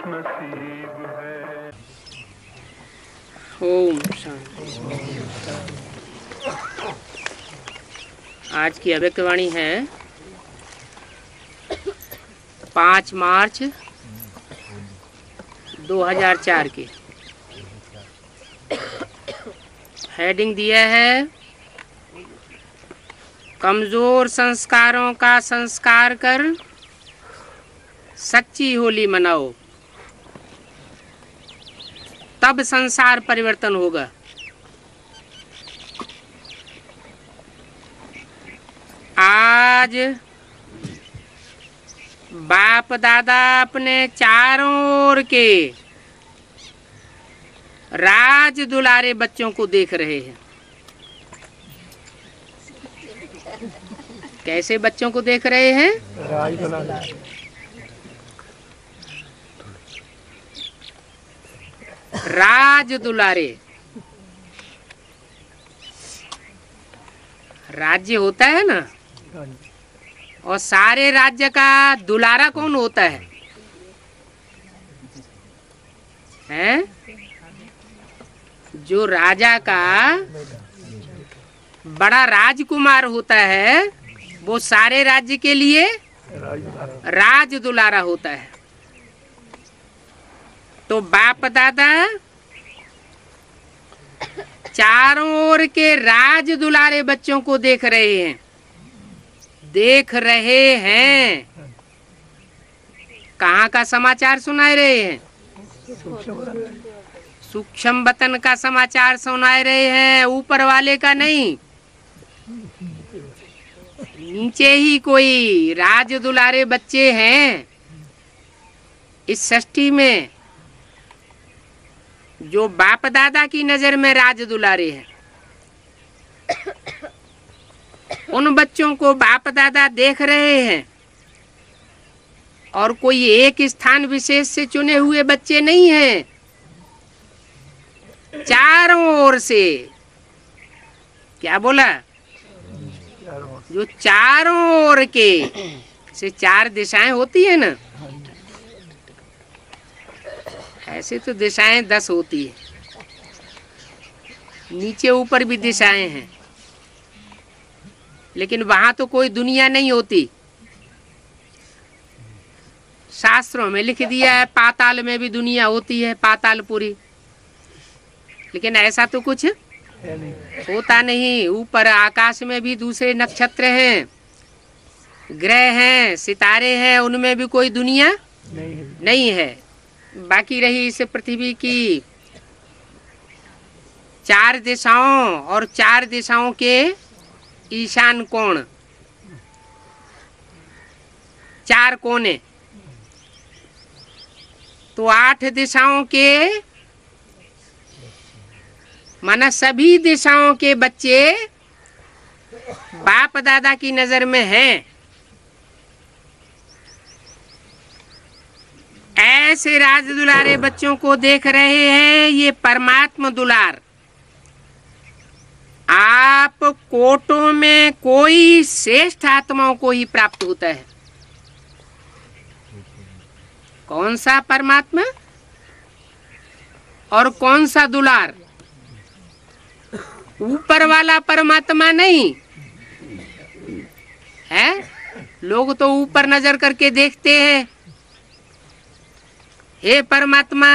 नसीब है। ओम शांति। आज की अव्यक्तवाणी है 5 मार्च 2004 की। हेडिंग दिया है कमजोर संस्कारों का संस्कार कर सच्ची होली मनाओ, तब संसार परिवर्तन होगा। आज बाप दादा अपने चारों ओर के राज दुलारे बच्चों को देख रहे हैं। कैसे बच्चों को देख रहे हैं? राज दुलारे। राज्य होता है ना, और सारे राज्य का दुलारा कौन होता है? हैं? जो राजा का बड़ा राजकुमार होता है वो सारे राज्य के लिए राज दुलारा होता है। तो बाप दादा चारों ओर के राज दुलारे बच्चों को देख रहे हैं। कहाँ का समाचार सुना रहे हैं? सूक्ष्म वतन का समाचार सुना रहे हैं, ऊपर वाले का नहीं। नीचे ही कोई राज दुलारे बच्चे हैं इस सृष्टि में जो बाप दादा की नजर में राज दुलारे हैं। उन बच्चों को बाप दादा देख रहे हैं, और कोई एक स्थान विशेष से चुने हुए बच्चे नहीं हैं। चारों ओर से, क्या बोला? जो चारों ओर के से 4 दिशाएं होती है ना, ऐसे तो दिशाएं 10 होती है। नीचे ऊपर भी दिशाएं हैं, लेकिन वहां तो कोई दुनिया नहीं होती। शास्त्रों में लिख दिया है पाताल में भी दुनिया होती है, पातालपुरी। लेकिन ऐसा तो कुछ होता नहीं। ऊपर आकाश में भी दूसरे नक्षत्र हैं, ग्रह हैं, सितारे हैं, उनमें भी कोई दुनिया नहीं है। बाकी रही इस पृथ्वी की 4 दिशाओं और 4 दिशाओं के ईशान कोण, 4 कोने, तो 8 दिशाओं के माना सभी दिशाओं के बच्चे बाप दादा की नजर में हैं। ऐसे राज दुलारे बच्चों को देख रहे हैं। ये परमात्मा दुलार आप कोटों में कोई श्रेष्ठ आत्माओं को ही प्राप्त होता है। कौन सा परमात्मा और कौन सा दुलार? ऊपर वाला परमात्मा नहीं है। लोग तो ऊपर नजर करके देखते हैं, हे परमात्मा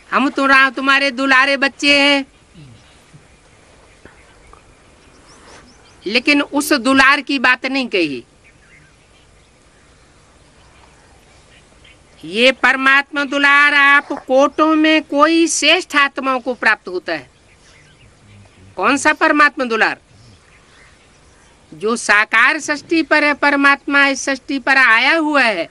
हम तो तुम्हारे दुलारे बच्चे हैं। लेकिन उस दुलार की बात नहीं कही। ये परमात्मा दुलार आप कोटों में कोई श्रेष्ठ आत्माओं को प्राप्त होता है। कौन सा परमात्मा दुलार? जो साकार सृष्टि पर है, परमात्मा इस सृष्टि पर आया हुआ है,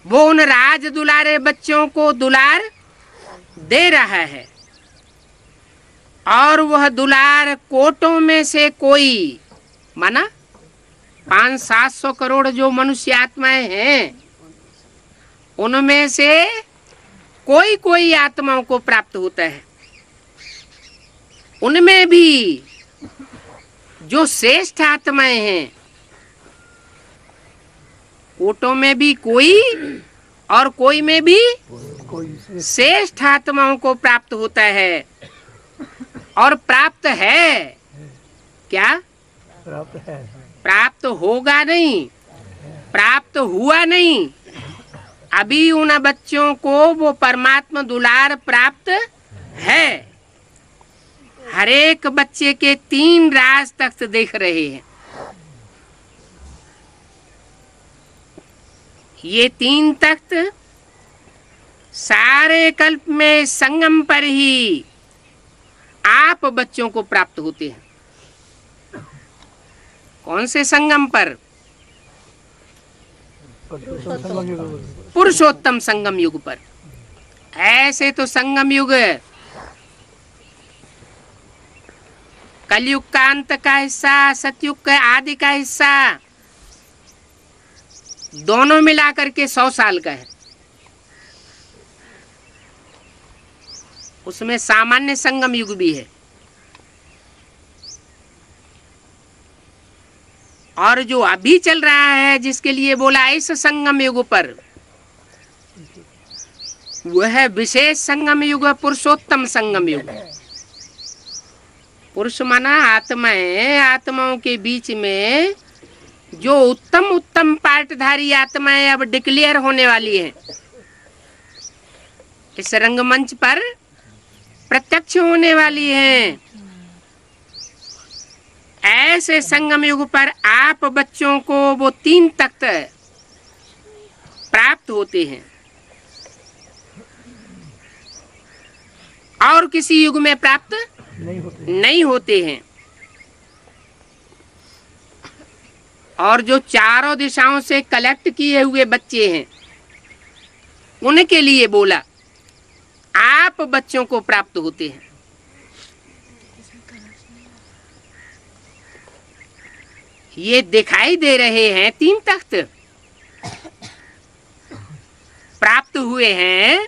वो उन राज दुलारे बच्चों को दुलार दे रहा है। और वह दुलार कोटों में से कोई, माना 500-700 करोड़ जो मनुष्य आत्माएं हैं, उनमें से कोई कोई आत्माओं को प्राप्त होता है। उनमें भी जो श्रेष्ठ आत्माएं हैं कोटों में भी कोई और कोई में भी श्रेष्ठ आत्माओं को प्राप्त होता है। और प्राप्त है क्या? प्राप्त है, प्राप्त होगा नहीं, प्राप्त हुआ नहीं। अभी उन बच्चों को वो परमात्मा दुलार प्राप्त है। हर एक बच्चे के 3 राज तख्त देख रहे हैं। ये 3 तख्त सारे कल्प में संगम पर ही आप बच्चों को प्राप्त होते हैं। कौन से संगम पर? पुरुषोत्तम संगम युग पर। ऐसे तो संगम युग कलयुग का अंत का हिस्सा, सतयुग का आदि का हिस्सा, दोनों मिलाकर के 100 साल का है। उसमें सामान्य संगम युग भी है। और जो अभी चल रहा है, जिसके लिए बोला इस संगम युग पर, वह विशेष संगम युग, पुरुषोत्तम संगम युग। पुरुष माना आत्माएं, आत्माओं के बीच में जो उत्तम उत्तम पाठधारी आत्माएं अब डिक्लेयर होने वाली हैं, इस रंगमंच पर प्रत्यक्ष होने वाली हैं। ऐसे संगम युग पर आप बच्चों को वो 3 तख्त प्राप्त होते हैं और किसी युग में प्राप्त नहीं होते हैं। और जो चारों दिशाओं से कलेक्ट किए हुए बच्चे हैं, उनके लिए बोला आप बच्चों को प्राप्त होते हैं। ये दिखाई दे रहे हैं 3 तख्त प्राप्त हुए हैं,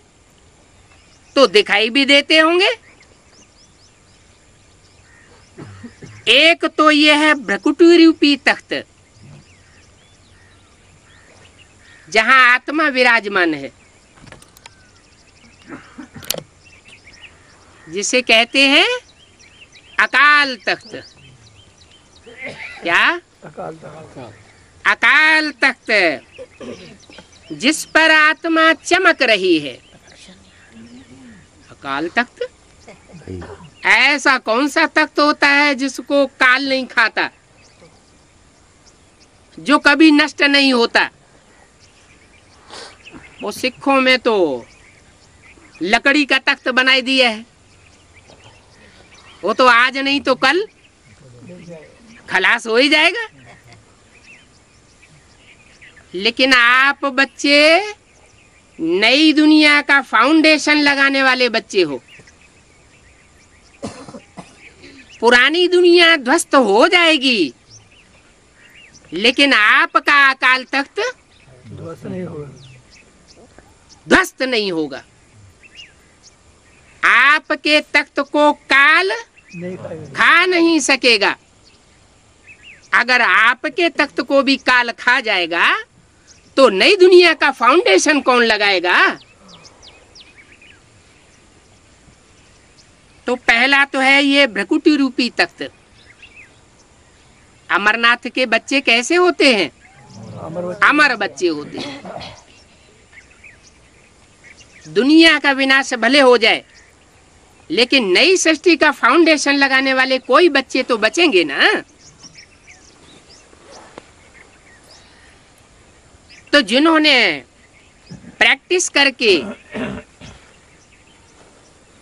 तो दिखाई भी देते होंगे। एक तो ये है भ्रकुटी रूपी तख्त, जहां आत्मा विराजमान है, जिसे कहते हैं अकाल तख्त। क्या? अकाल तख्त, जिस पर आत्मा चमक रही है। अकाल तख्त ऐसा कौन सा तख्त होता है जिसको काल नहीं खाता, जो कभी नष्ट नहीं होता? वो सिखों में तो लकड़ी का तख्त बनाई दिया है। वो तो आज नहीं तो कल खलास हो ही जाएगा। लेकिन आप बच्चे नई दुनिया का फाउंडेशन लगाने वाले बच्चे हो। पुरानी दुनिया ध्वस्त हो जाएगी, लेकिन आपका अकाल तख्त ध्वस्त नहीं होगा। आपके तख्त को काल खा नहीं सकेगा। अगर आपके तख्त को भी काल खा जाएगा, तो नई दुनिया का फाउंडेशन कौन लगाएगा? तो पहला तो है ये भ्रकुटी रूपी तख्त। अमरनाथ के बच्चे कैसे होते हैं? अमर बच्चे होते हैं। दुनिया का विनाश भले हो जाए, लेकिन नई सृष्टि का फाउंडेशन लगाने वाले कोई बच्चे तो बचेंगे ना। तो जिन्होंने प्रैक्टिस करके,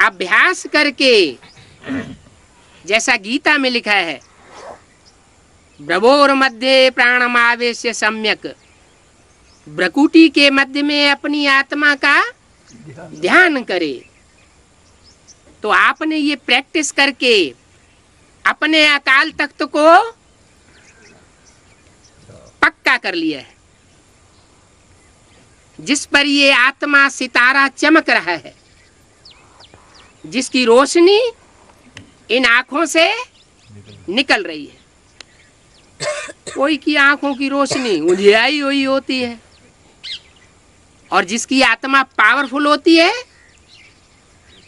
अभ्यास करके, जैसा गीता में लिखा है, भ्रवोर मध्य प्राणमावेश्य सम्यक, भ्रकुटी के मध्य में अपनी आत्मा का ध्यान करे। तो आपने ये प्रैक्टिस करके अपने अकाल तख्त को पक्का कर लिया है, जिस पर ये आत्मा सितारा चमक रहा है, जिसकी रोशनी इन आंखों से निकल रही है। कोई की आंखों की रोशनी उजियाई हुई होती है, और जिसकी आत्मा पावरफुल होती है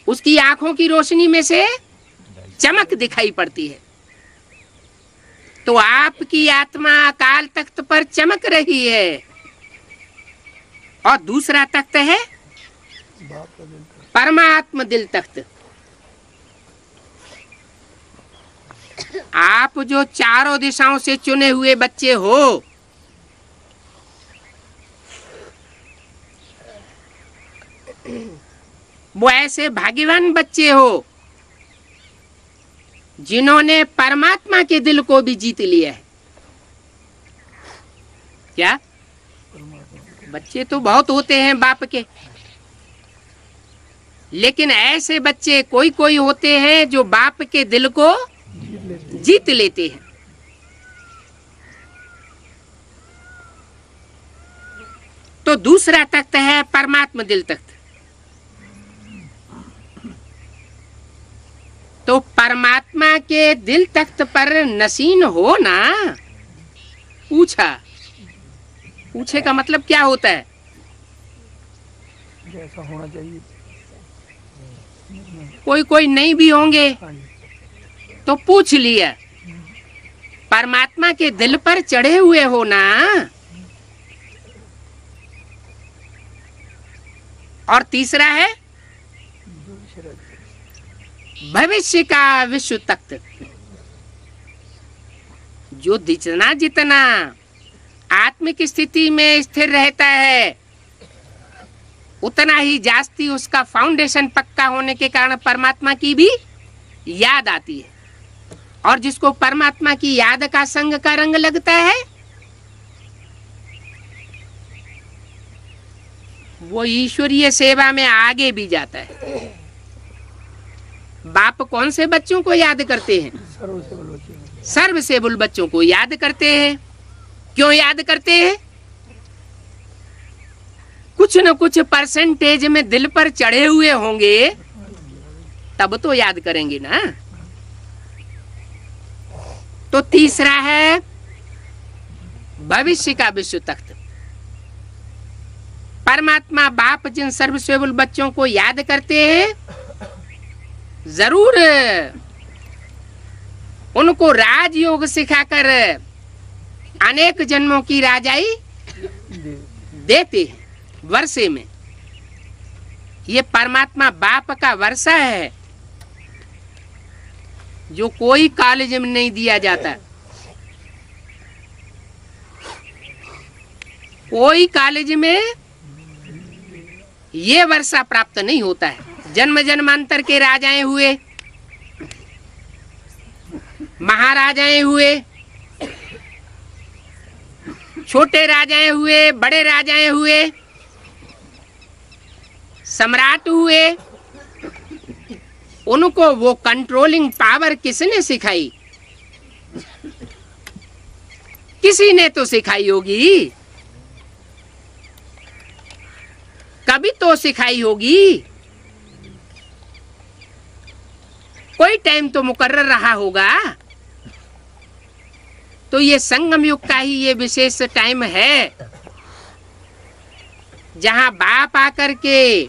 उसकी आंखों की रोशनी में से चमक दिखाई पड़ती है। तो आपकी आत्मा अकाल तख्त पर चमक रही है, और दूसरा तख्त है परमात्मा दिल तख्त। आप जो चारों दिशाओं से चुने हुए बच्चे हो, वो ऐसे भाग्यवान बच्चे हो जिन्होंने परमात्मा के दिल को भी जीत लिया है। क्या बच्चे तो बहुत होते हैं बाप के, लेकिन ऐसे बच्चे कोई कोई होते हैं जो बाप के दिल को जीत लेते हैं। तो दूसरा तख्त है परमात्मा दिल तख्त। तो परमात्मा के दिल तख्त पर नसीन हो ना। पूछे का मतलब क्या होता है? जैसा होना चाहिए। कोई नहीं भी होंगे तो पूछ लिया। परमात्मा के दिल पर चढ़े हुए हो ना। और तीसरा है भविष्य का विश्व तख्त। जो जितना जितना आत्मिक स्थिति में स्थिर रहता है, उतना ही जास्ती उसका फाउंडेशन पक्का होने के कारण परमात्मा की भी याद आती है। और जिसको परमात्मा की याद का संग का रंग लगता है, वो ईश्वरीय सेवा में आगे भी जाता है। बाप कौन से बच्चों को याद करते हैं? सर्वसेबुल बच्चों को याद करते हैं। क्यों याद करते हैं? कुछ न कुछ परसेंटेज में दिल पर चढ़े हुए होंगे, तब तो याद करेंगे ना। तो तीसरा है भविष्य का विश्व तख्त। परमात्मा बाप जिन सर्वसेबुल बच्चों को याद करते हैं, जरूर उनको राजयोग सिखाकर अनेक जन्मों की राजाई देते हैं वर्षे में। ये परमात्मा बाप का वर्षा है जो कोई कॉलेज में नहीं दिया जाता। कोई कॉलेज में ये वर्षा प्राप्त नहीं होता है। जन्म जन्मांतर के राजाएं हुए, महाराजाएं हुए, छोटे राजाएं हुए, बड़े राजाएं हुए, सम्राट हुए, उनको वो कंट्रोलिंग पावर किसने सिखाई? किसी ने तो सिखाई होगी, कभी तो सिखाई होगी। कोई टाइम तो मुकर्रर रहा होगा। तो ये संगम युग का ही ये विशेष टाइम है जहां बाप आकर के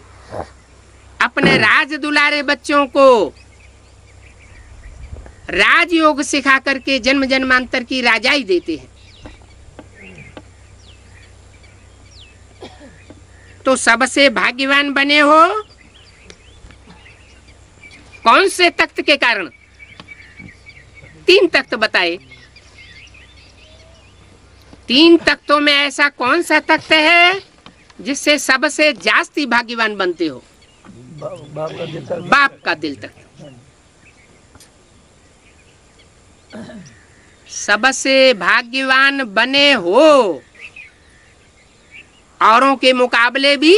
अपने राज दुलारे बच्चों को राजयोग सिखा करके जन्म जन्मांतर की राजाई देते हैं। तो सबसे भाग्यवान बने हो कौन से तख्त के कारण? 3 तख्त बताए। 3 तख्तों में ऐसा कौन सा तख्त है जिससे सबसे जास्ती भाग्यवान बनते हो? बाप का दिल तख्त। सबसे भाग्यवान बने हो, औरों के मुकाबले भी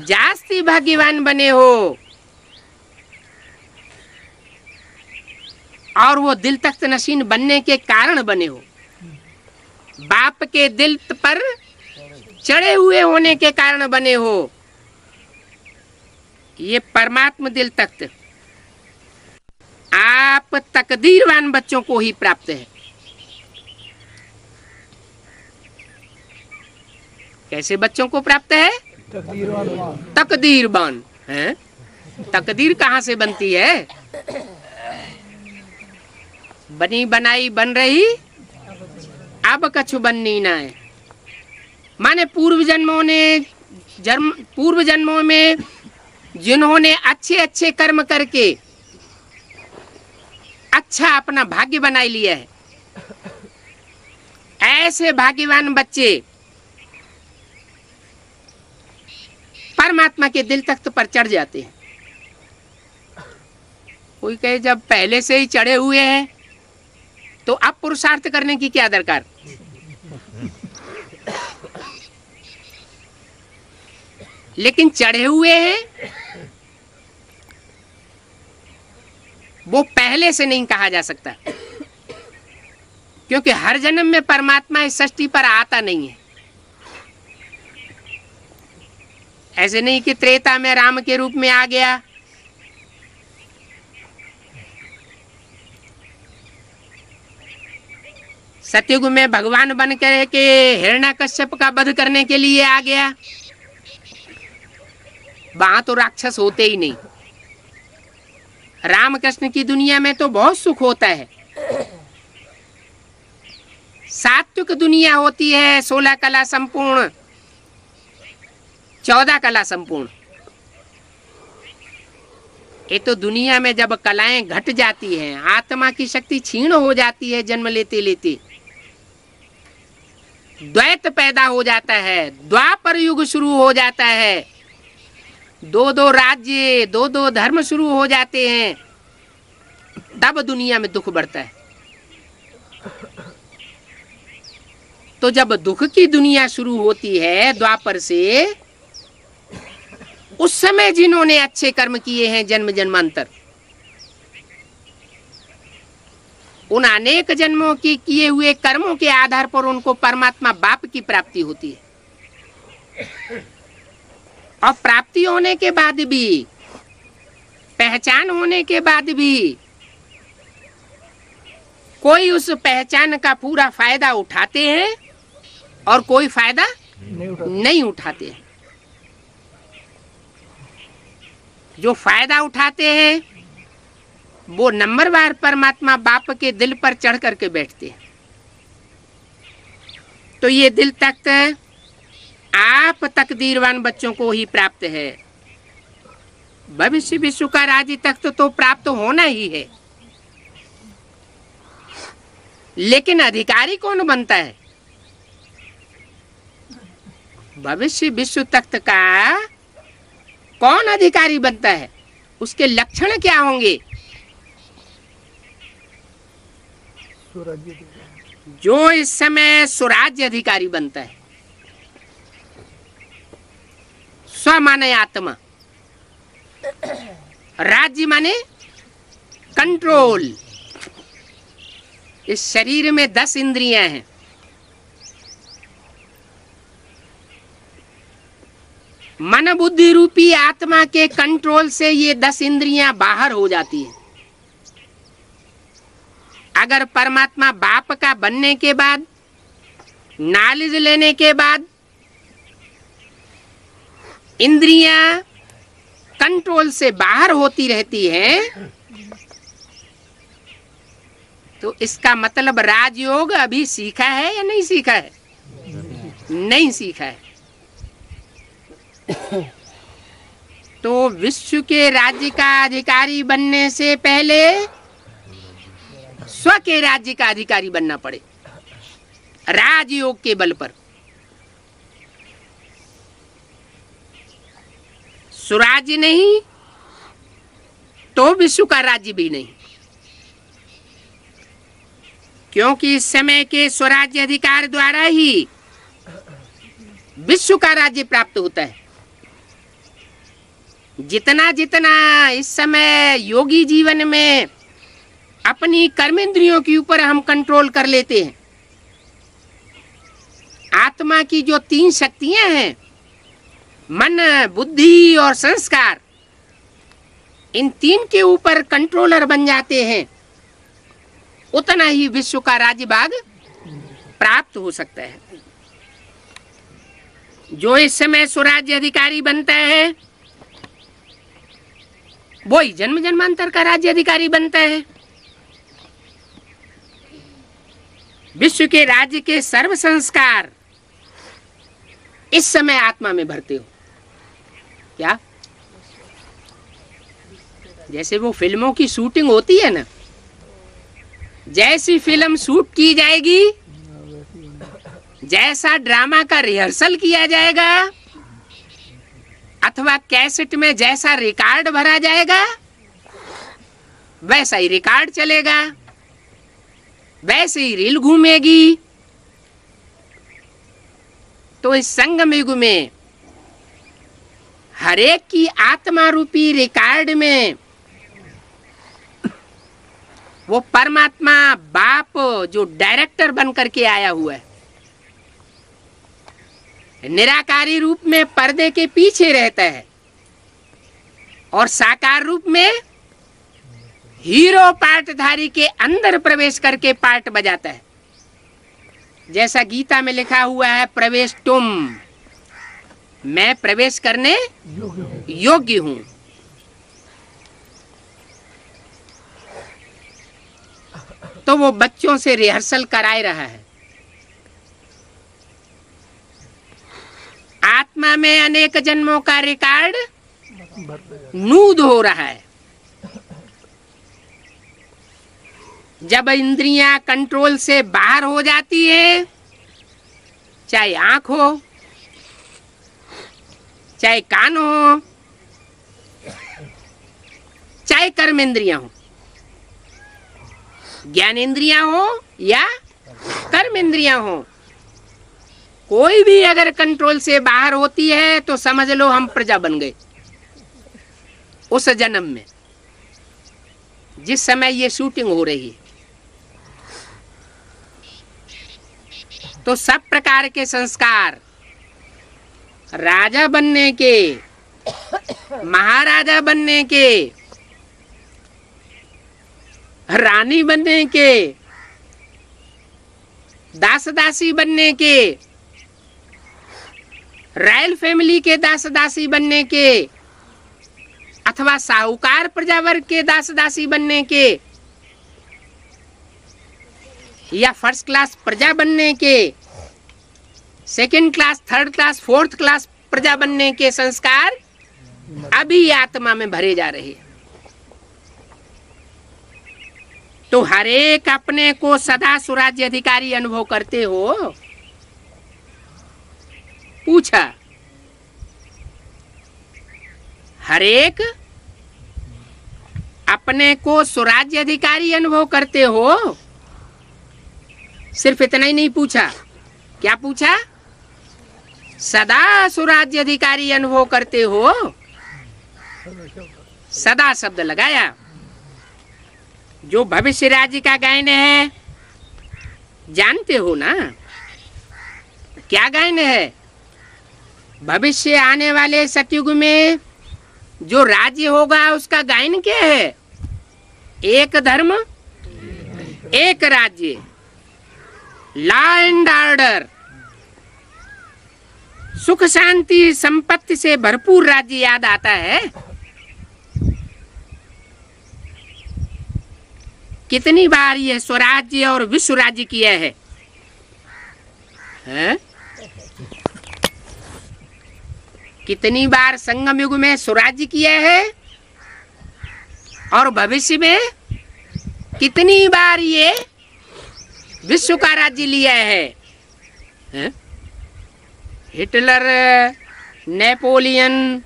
जास्ती भाग्यवान बने हो। और वो दिल तख्त नशीन बनने के कारण बने हो। बाप के दिल पर चढ़े हुए होने के कारण बने हो। ये परमात्मा दिल तख्त आप तकदीरवान बच्चों को ही प्राप्त है। कैसे बच्चों को प्राप्त है? तकदीरवान है। तकदीर कहाँ से बनती है? बनी बनाई बन रही अब कछु बननी ना है। माने पूर्व जन्मों में जिन्होंने अच्छे अच्छे कर्म करके अच्छा अपना भाग्य बना लिया है, ऐसे भाग्यवान बच्चे परमात्मा के दिल तख्त पर चढ़ जाते हैं। कोई कहे जब पहले से ही चढ़े हुए हैं तो अब पुरुषार्थ करने की क्या दरकार? लेकिन चढ़े हुए हैं वो पहले से नहीं कहा जा सकता, क्योंकि हर जन्म में परमात्मा इस सृष्टि पर आता नहीं है। ऐसे नहीं कि त्रेता में राम के रूप में आ गया, सतयुग में भगवान बन कर के हिरण्यकश्यप का वध करने के लिए आ गया। वहां तो राक्षस होते ही नहीं। रामकृष्ण की दुनिया में तो बहुत सुख होता है। सात्विक दुनिया होती है, 16 कला संपूर्ण, 14 कला संपूर्ण। ये तो दुनिया में जब कलाएं घट जाती हैं, आत्मा की शक्ति क्षीण हो जाती है, जन्म लेते लेते द्वैत पैदा हो जाता है, द्वापर युग शुरू हो जाता है, दो दो राज्य, दो दो धर्म शुरू हो जाते हैं, तब दुनिया में दुख बढ़ता है। तो जब दुख की दुनिया शुरू होती है द्वापर से, उस समय जिन्होंने अच्छे कर्म किए हैं जन्म जन्मांतर, उन अनेक जन्मों की किए हुए कर्मों के आधार पर उनको परमात्मा बाप की प्राप्ति होती है। और प्राप्ति होने के बाद भी, पहचान होने के बाद भी कोई उस पहचान का पूरा फायदा उठाते हैं और कोई फायदा नहीं उठाते हैं। जो फायदा उठाते हैं वो नंबरवार परमात्मा बाप के दिल पर चढ़ करके बैठते हैं। तो ये दिल तख्त आप तकदीरवान बच्चों को ही प्राप्त है। भविष्य विश्व का राज्य तख्त तो प्राप्त होना ही है, लेकिन अधिकारी कौन बनता है? भविष्य विश्व तख्त का कौन अधिकारी बनता है? उसके लक्षण क्या होंगे? जो इस समय स्वराज्य अधिकारी बनता है। स्व माने आत्मा, राज्य माने कंट्रोल। इस शरीर में 10 इंद्रियां हैं। मन बुद्धि रूपी आत्मा के कंट्रोल से ये 10 इंद्रियां बाहर हो जाती हैं। अगर परमात्मा बाप का बनने के बाद, नॉलेज लेने के बाद इंद्रियां कंट्रोल से बाहर होती रहती हैं, तो इसका मतलब राजयोग अभी सीखा है या नहीं सीखा है? नहीं सीखा है। तो विश्व के राज्य का अधिकारी बनने से पहले स्व के राज्य का अधिकारी बनना पड़े, राजयोग के बल पर। स्वराज्य नहीं तो विश्व का राज्य भी नहीं, क्योंकि इस समय के स्वराज्य अधिकार द्वारा ही विश्व का राज्य प्राप्त होता है। जितना जितना इस समय योगी जीवन में अपनी कर्मेंद्रियों के ऊपर हम कंट्रोल कर लेते हैं, आत्मा की जो 3 शक्तियां हैं, मन बुद्धि और संस्कार, इन 3 के ऊपर कंट्रोलर बन जाते हैं, उतना ही विश्व का राज्य भाग प्राप्त हो सकता है। जो इस समय स्वराज्य अधिकारी बनता है वही जन्म जन्मांतर का राज्य अधिकारी बनता है। विश्व के राज्य के सर्व संस्कार इस समय आत्मा में भरते हो। क्या? जैसे वो फिल्मों की शूटिंग होती है ना, जैसी फिल्म शूट की जाएगी, जैसा ड्रामा का रिहर्सल किया जाएगा, अथवा कैसेट में जैसा रिकॉर्ड भरा जाएगा, वैसा ही रिकॉर्ड चलेगा, वैसे ही रील घूमेगी। तो इस संगम युग में हरेक की आत्मा रूपी रिकॉर्ड में वो परमात्मा बाप जो डायरेक्टर बन करके आया हुआ है, निराकारी रूप में पर्दे के पीछे रहता है और साकार रूप में हीरो पार्टधारी के अंदर प्रवेश करके पार्ट बजाता है। जैसा गीता में लिखा हुआ है, प्रवेश तुम, मैं प्रवेश करने योग्य हूं। तो वो बच्चों से रिहर्सल कराए रहा है। आत्मा में अनेक जन्मों का रिकॉर्ड नूद हो रहा है। जब इंद्रियां कंट्रोल से बाहर हो जाती है, चाहे आंख हो, चाहे कान हो, चाहे कर्म इंद्रियां हो, ज्ञान इंद्रियां हो या कर्म इंद्रियां हो, कोई भी अगर कंट्रोल से बाहर होती है तो समझ लो हम प्रजा बन गए। उस जन्म में जिस समय ये शूटिंग हो रही है, तो सब प्रकार के संस्कार, राजा बनने के, महाराजा बनने के, रानी बनने के, दास दासी बनने के, रॉयल फैमिली के दास दासी बनने के, अथवा साहूकार प्रजावर्ग के दास दासी बनने के, या फर्स्ट क्लास प्रजा बनने के, second class, third class, fourth class प्रजा बनने के संस्कार अभी आत्मा में भरे जा रहे हैं। तो हर एक अपने को सदा स्वराज्य अधिकारी अनुभव करते हो? पूछा। हर एक अपने को स्वराज्य अधिकारी अनुभव करते हो? सिर्फ इतना ही नहीं पूछा, क्या पूछा? सदा स्वराज्य अधिकारी अनुभव करते हो? सदा शब्द लगाया। जो भविष्य राज्य का गायन है जानते हो ना? क्या गायन है? भविष्य आने वाले सतयुग में जो राज्य होगा उसका गायन क्या है? एक धर्म, एक राज्य, लॉ एंड ऑर्डर, सुख शांति संपत्ति से भरपूर राज्य याद आता है। कितनी बार यह स्वराज्य और विश्व राज्य किया है? कितनी बार संगम युग में स्वराज्य किया है और भविष्य में कितनी बार ये विश्व का राज्य लिया है? हिटलर, नेपोलियन,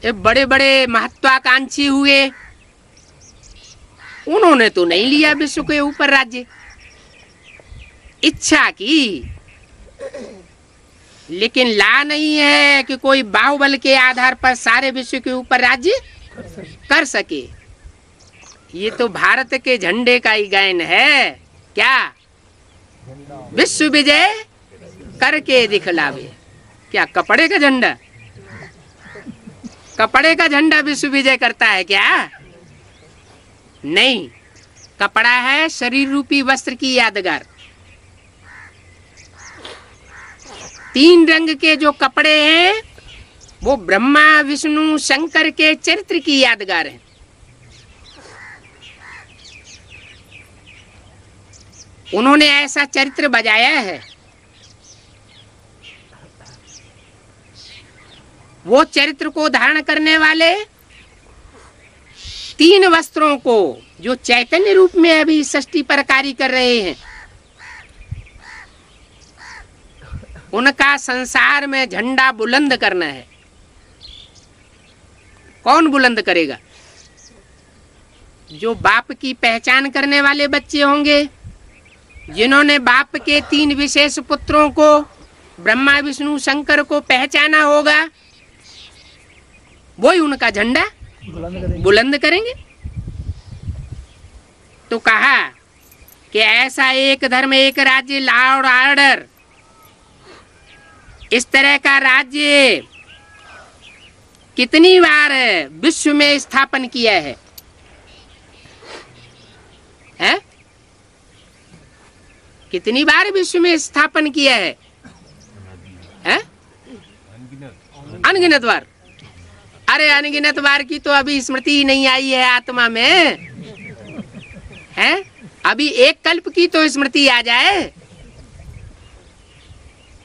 ये बड़े बड़े महत्वाकांक्षी हुए, उन्होंने तो नहीं लिया विश्व के ऊपर राज्य। इच्छा की, लेकिन ला नहीं है कि कोई बाहुबल के आधार पर सारे विश्व के ऊपर राज्य कर सके। ये तो भारत के झंडे का ही गायन है। क्या? विश्व विजय करके दिखलावे। क्या कपड़े का झंडा? कपड़े का झंडा विश्व विजय करता है क्या? नहीं, कपड़ा है शरीर रूपी वस्त्र की यादगार। तीन रंग के जो कपड़े हैं वो ब्रह्मा विष्णु शंकर के चरित्र की यादगार है। उन्होंने ऐसा चरित्र बजाया है, वो चरित्र को धारण करने वाले तीन वस्त्रों को जो चैतन्य रूप में अभी षष्ठी पर कार्य कर रहे हैं, उनका संसार में झंडा बुलंद करना है। कौन बुलंद करेगा? जो बाप की पहचान करने वाले बच्चे होंगे, जिन्होंने बाप के तीन विशेष पुत्रों को ब्रह्मा विष्णु शंकर को पहचाना होगा, वही उनका झंडा बुलंद करेंगे। तो कहा कि ऐसा एक धर्म एक राज्य लॉ और ऑर्डर, इस तरह का राज्य कितनी बार विश्व में स्थापन किया है? कितनी बार विश्व में स्थापन किया है? अनगिनत बार। अरे अनगिनत बार की तो अभी स्मृति ही नहीं आई है आत्मा में, है? अभी एक कल्प की तो स्मृति आ जाए,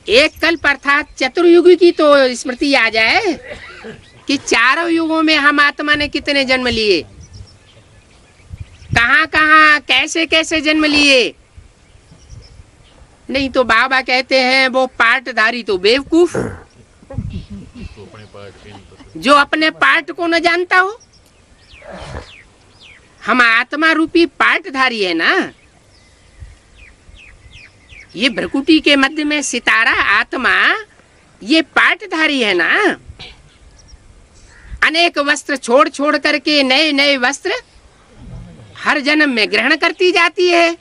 एक कल्प अर्थात चतुर्युग की तो स्मृति आ जाए कि चारों युगों में हम आत्मा ने कितने जन्म लिए, कहां कहां कैसे कैसे जन्म लिए। नहीं तो बाबा कहते हैं वो पार्टधारी तो बेवकूफ, जो अपने पार्ट को न जानता हो। हम आत्मा रूपी पार्टधारी है ना। ये भ्रकुटी के मध्य में सितारा आत्मा, ये पार्टधारी है ना। अनेक वस्त्र छोड़ छोड़ करके नए नए वस्त्र हर जन्म में ग्रहण करती जाती है।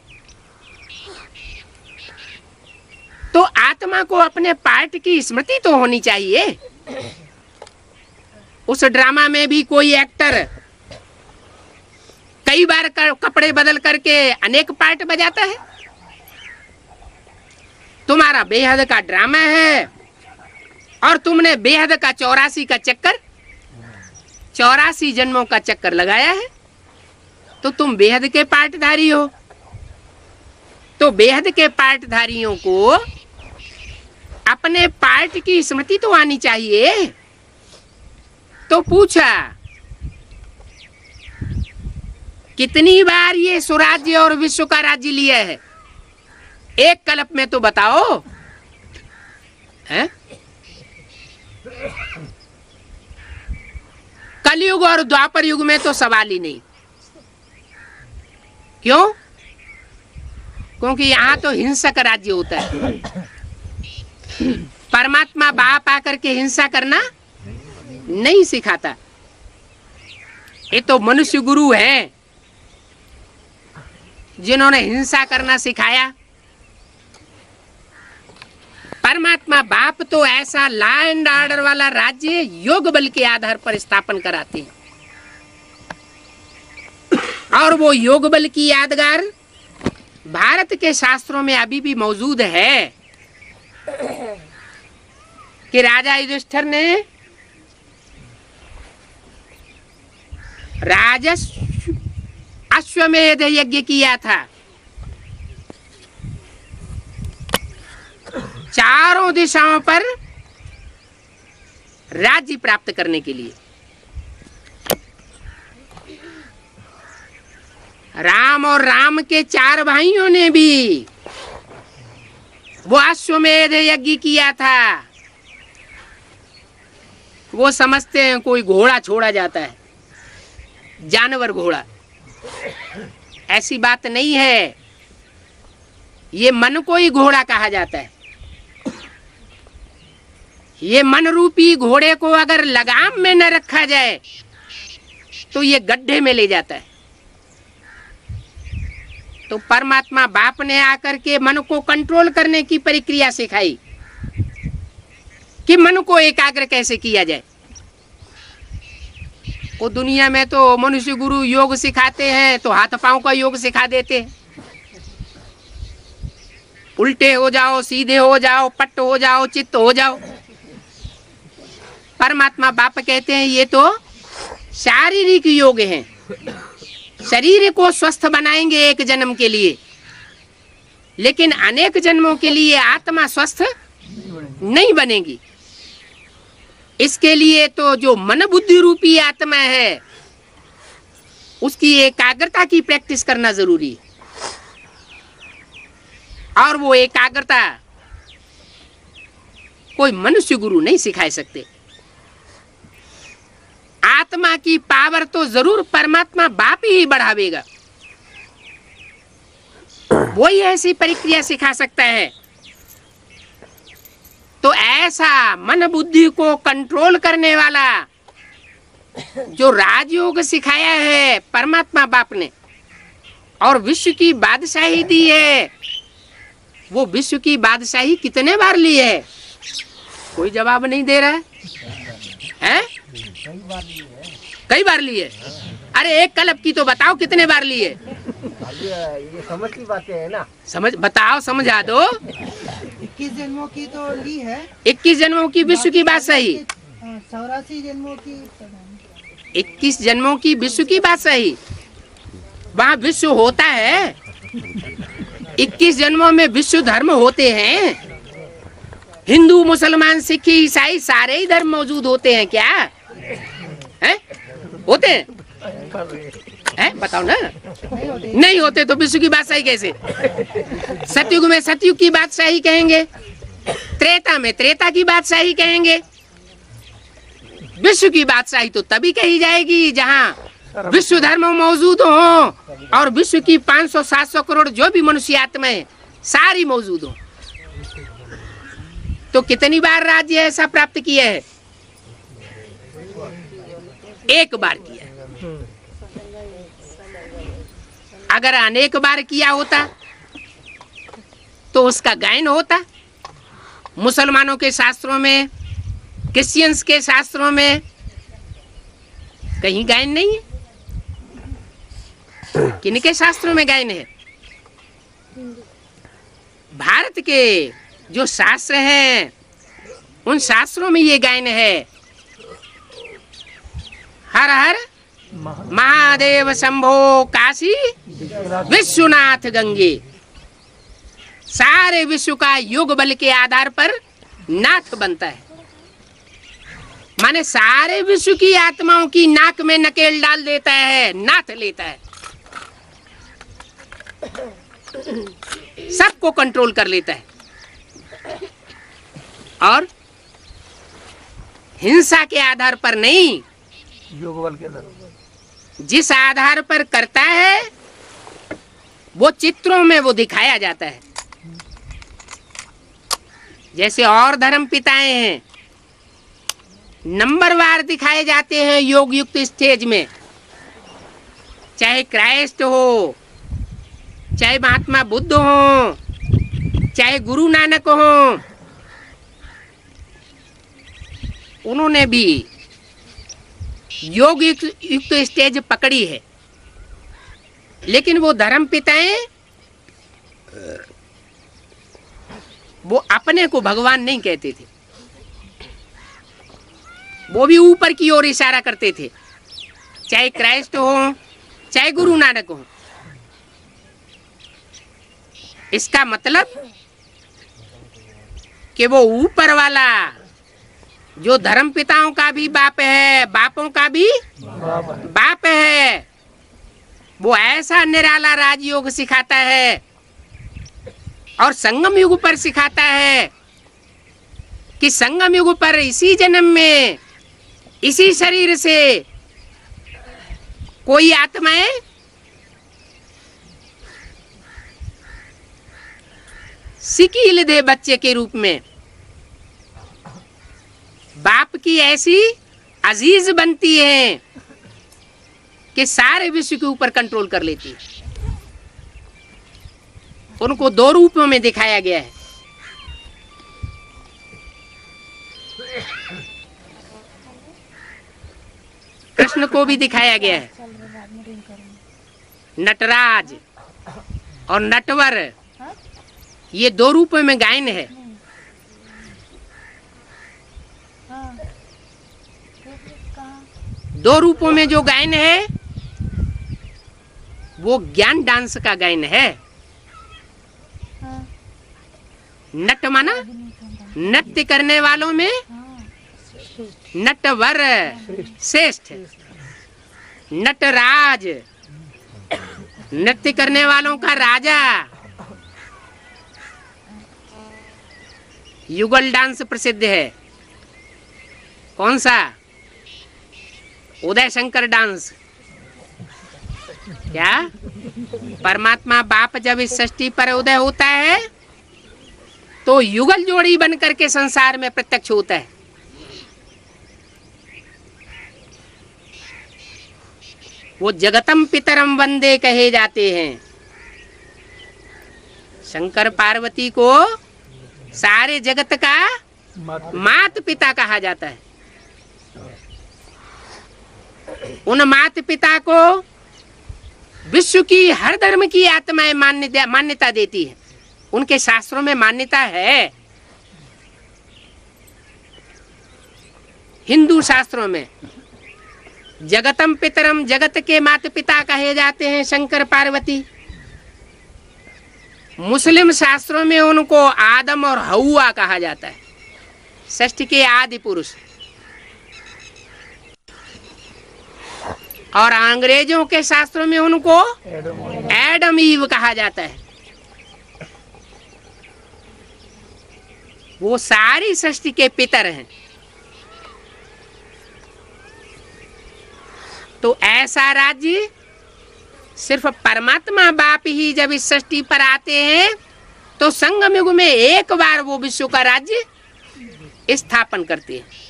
तो आत्मा को अपने पार्ट की स्मृति तो होनी चाहिए। उस ड्रामा में भी कोई एक्टर कई बार कपड़े बदल करके अनेक पार्ट बजाता है। तुम्हारा बेहद का ड्रामा है और तुमने बेहद का 84 का चक्कर, 84 जन्मों का चक्कर लगाया है, तो तुम बेहद के पार्टधारी हो। तो बेहद के पार्टधारियों को अपने पार्ट की स्मृति तो आनी चाहिए। तो पूछा कितनी बार ये स्वराज्य और विश्व का राज्य लिया है? एक कल्प में तो बताओ, है? कलयुग और द्वापर युग में तो सवाल ही नहीं। क्यों? क्योंकि यहाँ तो हिंसक राज्य होता है। परमात्मा बाप आकर के हिंसा करना नहीं सिखाता। ये तो मनुष्य गुरु हैं जिन्होंने हिंसा करना सिखाया। परमात्मा बाप तो ऐसा लॉ एंड ऑर्डर वाला राज्य योग बल के आधार पर स्थापन कराते हैं, और वो योग बल की यादगार भारत के शास्त्रों में अभी भी मौजूद है कि राजा युधिष्ठिर ने अश्वमेध यज्ञ किया था, चारों दिशाओं पर राज्य प्राप्त करने के लिए। राम और राम के 4 भाइयों ने भी वो अश्वमेध यज्ञ किया था। वो समझते हैं कोई घोड़ा छोड़ा जाता है, जानवर घोड़ा। ऐसी बात नहीं है, ये मन को ही घोड़ा कहा जाता है। ये मन रूपी घोड़े को अगर लगाम में न रखा जाए तो ये गड्ढे में ले जाता है। तो परमात्मा बाप ने आकर के मन को कंट्रोल करने की प्रक्रिया सिखाई कि मन को एकाग्र कैसे किया जाए। वो दुनिया में तो मनुष्य गुरु योग सिखाते हैं तो हाथ पांव का योग सिखा देते हैं। उल्टे हो जाओ, सीधे हो जाओ, पट्ट हो जाओ, चित्त हो जाओ। परमात्मा बाप कहते हैं ये तो शारीरिक योग हैं, शरीर को स्वस्थ बनाएंगे एक जन्म के लिए, लेकिन अनेक जन्मों के लिए आत्मा स्वस्थ नहीं बनेगी। इसके लिए तो जो मन बुद्धि रूपी आत्मा है उसकी एकाग्रता की प्रैक्टिस करना जरूरी है। और वो एकाग्रता कोई मनुष्य गुरु नहीं सिखा सकते। आत्मा की पावर तो जरूर परमात्मा बाप ही बढ़ावेगा, वही ऐसी प्रक्रिया सिखा सकता है। तो ऐसा मन बुद्धि को कंट्रोल करने वाला जो राजयोग सिखाया है परमात्मा बाप ने और विश्व की बादशाही दी है, वो विश्व की बादशाही कितने बार ली है? कोई जवाब नहीं दे रहा है? कई बार ली है। अरे एक कल्प की तो बताओ कितने बार ली है? ये समझ की बातें है ना, समझ बताओ, समझा दो। 21 जन्मों की तो ली है। 21 जन्मों की विश्व की बात सही। 84 जन्मों की 21 जन्मों की विश्व की बात सही। वहाँ विश्व होता है, 21 जन्मों में विश्व धर्म होते हैं। हिंदू, मुसलमान, सिख, ईसाई सारे ही धर्म मौजूद होते हैं क्या? हैं? होते हैं? बताओ ना। नहीं होते तो विश्व की बादशाही कैसे? सतयुग में सतयुग की बादशाही कहेंगे, त्रेता में त्रेता की बादशाही कहेंगे। विश्व की बादशाही तो तभी कही जाएगी जहाँ विश्व धर्म मौजूद हो और विश्व की 500-700 करोड़ जो भी मनुष्य आत्माएं सारी मौजूद हो। तो कितनी बार राज्य ऐसा प्राप्त किया है? एक बार किया। अगर अनेक बार किया होता तो उसका गायन होता। मुसलमानों के शास्त्रों में, क्रिश्चियंस के शास्त्रों में कहीं गायन नहीं है। किनके शास्त्रों में गायन है? भारत के जो शास्त्र हैं उन शास्त्रों में ये गायन है। हर हर महादेव शंभो काशी विश्वनाथ गंगे। सारे विश्व का योग बल के आधार पर नाथ बनता है। माने सारे विश्व की आत्माओं की नाक में नकेल डाल देता है, नाथ लेता है, सबको कंट्रोल कर लेता है। और हिंसा के आधार पर नहीं, योग बल के अंदर जिस आधार पर करता है वो चित्रों में वो दिखाया जाता है। जैसे और धर्म पिताएं हैं, नंबरवार दिखाए जाते हैं योग युक्त स्टेज में। चाहे क्राइस्ट हो, चाहे महात्मा बुद्ध हो, चाहे गुरु नानक हो, उन्होंने भी योग युक्त स्टेज पकड़ी है। लेकिन वो धर्म पिताएं वो अपने को भगवान नहीं कहते थे, वो भी ऊपर की ओर इशारा करते थे। चाहे क्राइस्ट हो, चाहे गुरु नानक हो। इसका मतलब कि वो ऊपर वाला जो धर्म पिताओं का भी बाप है, बापों का भी बाप है, वो ऐसा निराला राजयोग सिखाता है और संगम युग पर सिखाता है कि संगम युग पर इसी जन्म में इसी शरीर से कोई आत्माएं सिकील दे बच्चे के रूप में बाप की ऐसी अजीज बनती है कि सारे विश्व के ऊपर कंट्रोल कर लेती है। उनको दो रूपों में दिखाया गया है। कृष्ण को भी दिखाया गया है, नटराज और नटवर, ये 2 रूपों में गायन है। हाँ, कहाँ? 2 रूपों में जो गायन है वो ज्ञान डांस का गायन है। हाँ, नट माना नृत्य करने वालों में हाँ, नटवर श्रेष्ठ, नटराज नृत्य करने वालों का राजा। युगल डांस प्रसिद्ध है। कौन सा? उदय शंकर डांस। क्या? परमात्मा बाप जब इस सृष्टि पर उदय होता है तो युगल जोड़ी बन करके संसार में प्रत्यक्ष होता है। वो जगतम पितरम वंदे कहे जाते हैं। शंकर पार्वती को सारे जगत का मात पिता कहा जाता है। उन मात पिता को विश्व की हर धर्म की आत्माएं मान्यता देती है। उनके शास्त्रों में मान्यता है। हिंदू शास्त्रों में जगतम पितरम, जगत के माता पिता कहे जाते हैं शंकर पार्वती। मुस्लिम शास्त्रों में उनको आदम और हव्वा कहा जाता है, सृष्टि के आदि पुरुष। और अंग्रेजों के शास्त्रों में उनको एडम ईव कहा जाता है। वो सारी सृष्टि के पितर हैं। तो ऐसा राज्य सिर्फ परमात्मा बाप ही जब इस सृष्टि पर आते हैं तो संगम युग में एक बार वो विश्व का राज्य स्थापन करते हैं।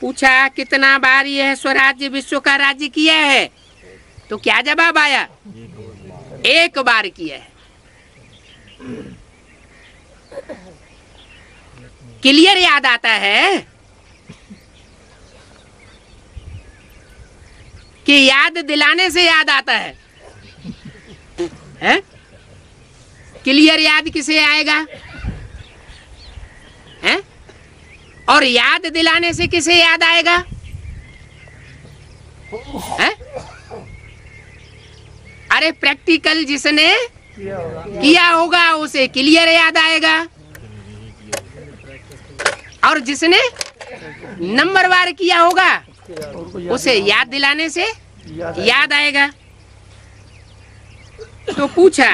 पूछा कितना बार यह स्वराज्य विश्व का राज्य किया है? तो क्या जवाब आया? 1 बार किया है। क्लियर याद आता है कि याद दिलाने से याद आता है? क्लियर याद किसे आएगा? है? और याद दिलाने से किसे याद आएगा? है? अरे प्रैक्टिकल जिसने किया होगा उसे क्लियर याद आएगा, और जिसने नंबरवार किया होगा उसे याद दिलाने से याद आएगा। तो पूछा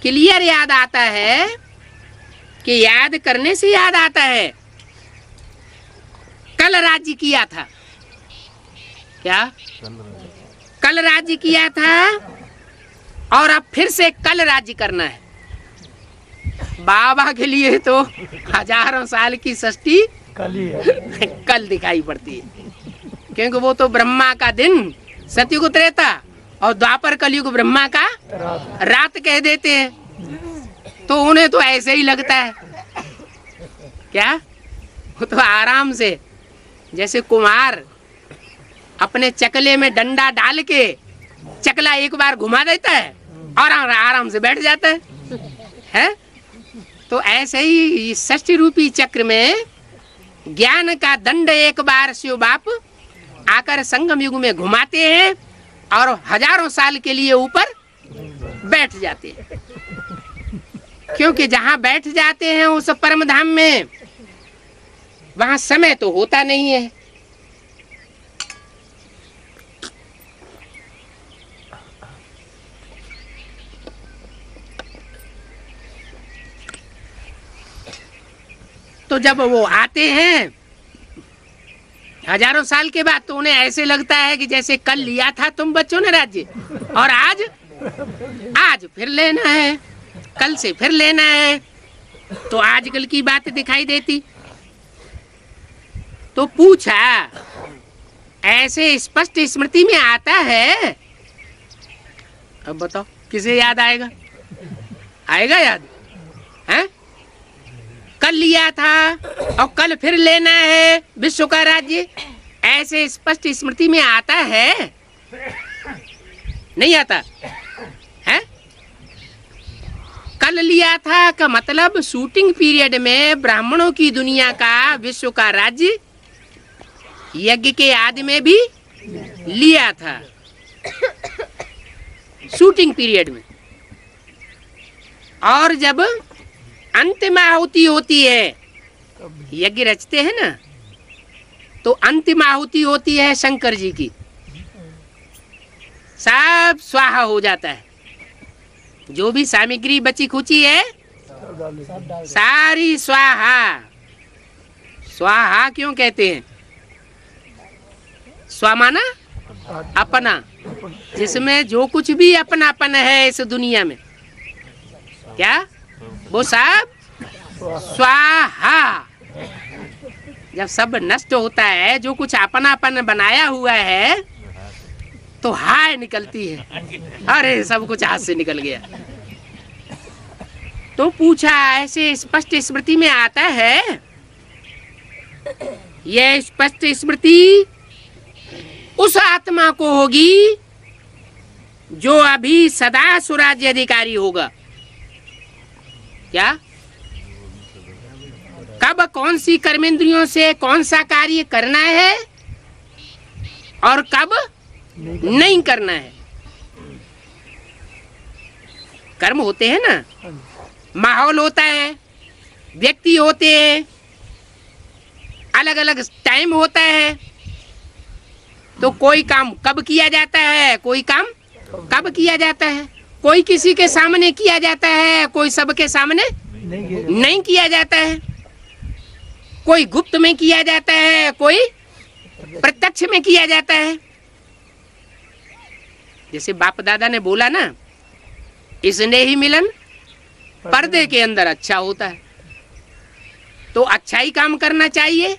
क्लियर याद आता है कि याद करने से याद आता है? कल राज्य किया था। क्या? कल राज्य किया था और अब फिर से कल राज्य करना है। बाबा के लिए तो हजारों साल की सृष्टि कल ही है। कल दिखाई पड़ती है, क्योंकि वो तो ब्रह्मा का दिन सतयुग त्रेता और द्वापर कलयुग ब्रह्मा का रात कह देते हैं। तो उन्हें तो ऐसे ही लगता है। क्या? वो तो आराम से, जैसे कुम्हार अपने चकले में डंडा डाल के चकला एक बार घुमा देता है और आराम से बैठ जाता है? तो ऐसे ही षष्ठी रूपी चक्र में ज्ञान का दंड एक बार शिव बाप आकर संगम युग में घुमाते हैं और हजारों साल के लिए ऊपर बैठ जाते हैं। क्योंकि जहां बैठ जाते हैं उस परम धाम में वहां समय तो होता नहीं है। तो जब वो आते हैं हजारों साल के बाद तो उन्हें ऐसे लगता है कि जैसे कल लिया था तुम बच्चों ने राज्य, और आज फिर लेना है, कल से फिर लेना है। तो आजकल की बात दिखाई देती। तो पूछा ऐसे स्पष्ट स्मृति में आता है? अब बताओ किसे याद आएगा? आएगा याद? हैं? कल लिया था और कल फिर लेना है विश्व का राज्य, ऐसे स्पष्ट स्मृति में आता है? नहीं आता है। कल लिया था का मतलब शूटिंग पीरियड में ब्राह्मणों की दुनिया का विश्व का राज्य यज्ञ के आदि में भी लिया था शूटिंग पीरियड में। और जब अंतिम आहुति होती है, यज्ञ रचते हैं ना, तो अंतिम आहुति होती है शंकर जी की, सब स्वाहा हो जाता है। जो भी सामग्री बची खुची है सारी स्वाहा। स्वाहा क्यों कहते हैं? स्वा माना अपना, जिसमें जो कुछ भी अपनापन है इस दुनिया में, क्या वो सब स्वाहा। जब सब नष्ट होता है, जो कुछ अपनापन बनाया हुआ है, तो हाय निकलती है, अरे सब कुछ हाथ से निकल गया। तो पूछा, ऐसे स्पष्ट स्मृति में आता है, यह स्पष्ट स्मृति उस आत्मा को होगी जो अभी सदा स्वराज्य अधिकारी होगा। क्या? कब कौन सी कर्मेंद्रियों से कौन सा कार्य करना है और कब नहीं करना है। कर्म होते हैं ना, माहौल होता है, व्यक्ति होते हैं, अलग अलग टाइम होता है। तो कोई काम कब किया जाता है, कोई काम कब किया जाता है। कोई किसी के सामने किया जाता है, कोई सबके सामने नहीं किया जाता है। कोई गुप्त में किया जाता है, कोई प्रत्यक्ष में किया जाता है। जैसे बाप दादा ने बोला ना, इसने ही मिलन पर्दे के अंदर अच्छा होता है। तो अच्छा ही काम करना चाहिए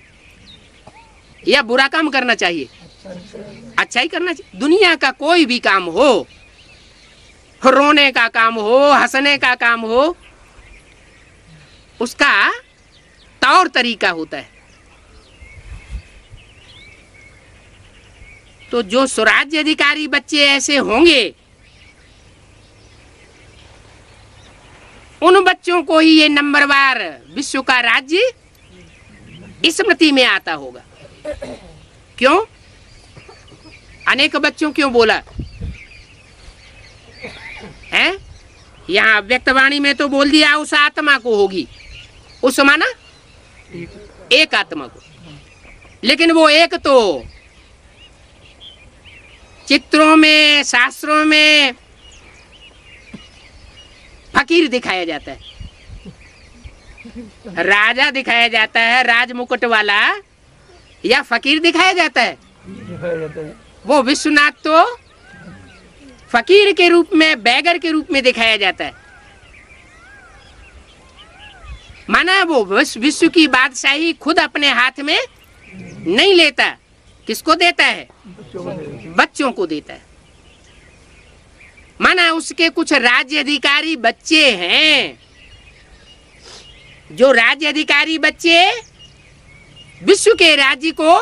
या बुरा काम करना चाहिए? अच्छा ही करना चाहिए। दुनिया का कोई भी काम हो, रोने का काम हो, हंसने का काम हो, उसका तौर तरीका होता है। तो जो स्वराज्य अधिकारी बच्चे ऐसे होंगे, उन बच्चों को ही ये नंबरवार विश्व का राज्य स्मृति में आता होगा। क्यों? अनेक बच्चों क्यों बोला है? यहाँ व्यक्तवाणी में तो बोल दिया उस आत्मा को होगी। उस माना एक आत्मा को, लेकिन वो एक तो चित्रों में, शास्त्रों में फकीर दिखाया जाता है, राजा दिखाया जाता है, राज मुकुट वाला, या फकीर दिखाया जाता है। वो विश्वनाथ तो फकीर के रूप में, बैगर के रूप में दिखाया जाता है। माना वो विश्व की बादशाही खुद अपने हाथ में नहीं लेता। किसको देता है? बच्चों को देता है। माना उसके कुछ राज्य अधिकारी बच्चे हैं, जो राज्य अधिकारी बच्चे विश्व के राज्य को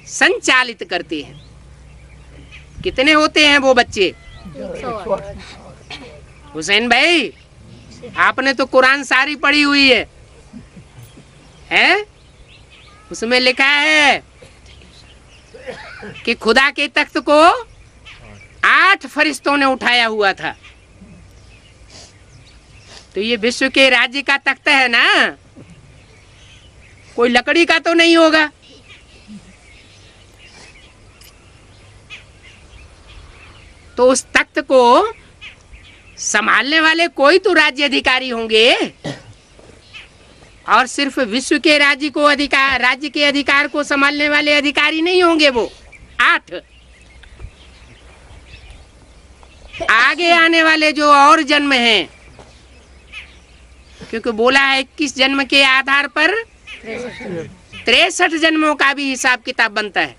संचालित करते हैं। कितने होते हैं वो बच्चे? हुसैन भाई, आपने तो कुरान सारी पढ़ी हुई है? उसमें लिखा है कि खुदा के तख्त को 8 फरिश्तों ने उठाया हुआ था। तो ये विश्व के राज्य का तख्त है ना, कोई लकड़ी का तो नहीं होगा। तो उस तख्त को संभालने वाले कोई तो राज्य अधिकारी होंगे, और सिर्फ विश्व के राज्य को राज्य के अधिकार को संभालने वाले अधिकारी नहीं होंगे। वो 8 आगे आने वाले जो और जन्म हैं, क्योंकि बोला है 21 जन्म के आधार पर 63 जन्मों का भी हिसाब किताब बनता है।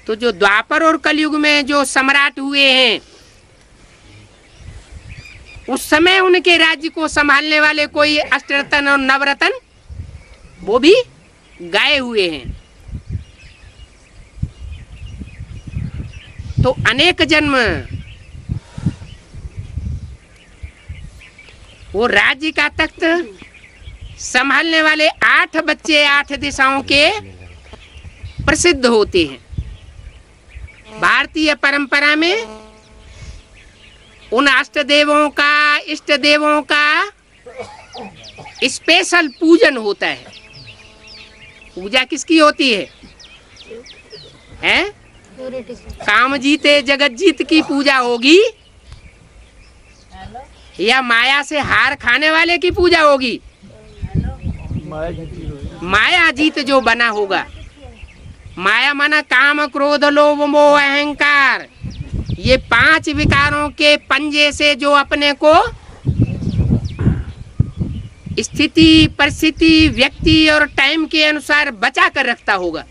तो जो द्वापर और कलयुग में जो सम्राट हुए हैं, उस समय उनके राज्य को संभालने वाले कोई अष्टरत्न और नवरत्न वो भी गए हुए हैं। तो अनेक जन्म वो राज्य का तख्त संभालने वाले 8 बच्चे 8 दिशाओं के प्रसिद्ध होते हैं। भारतीय परंपरा में उन अष्ट देवों का, इष्ट देवों का स्पेशल पूजन होता है। पूजा किसकी होती है? हैं? काम जीते जगत जीत की पूजा होगी या माया से हार खाने वाले की पूजा होगी? माया जीत जो बना होगा। माया माना काम, क्रोध, लोभ, मोह, अहंकार, ये 5 विकारों के पंजे से जो अपने को स्थिति, परिस्थिति, व्यक्ति और टाइम के अनुसार बचा कर रखता होगा,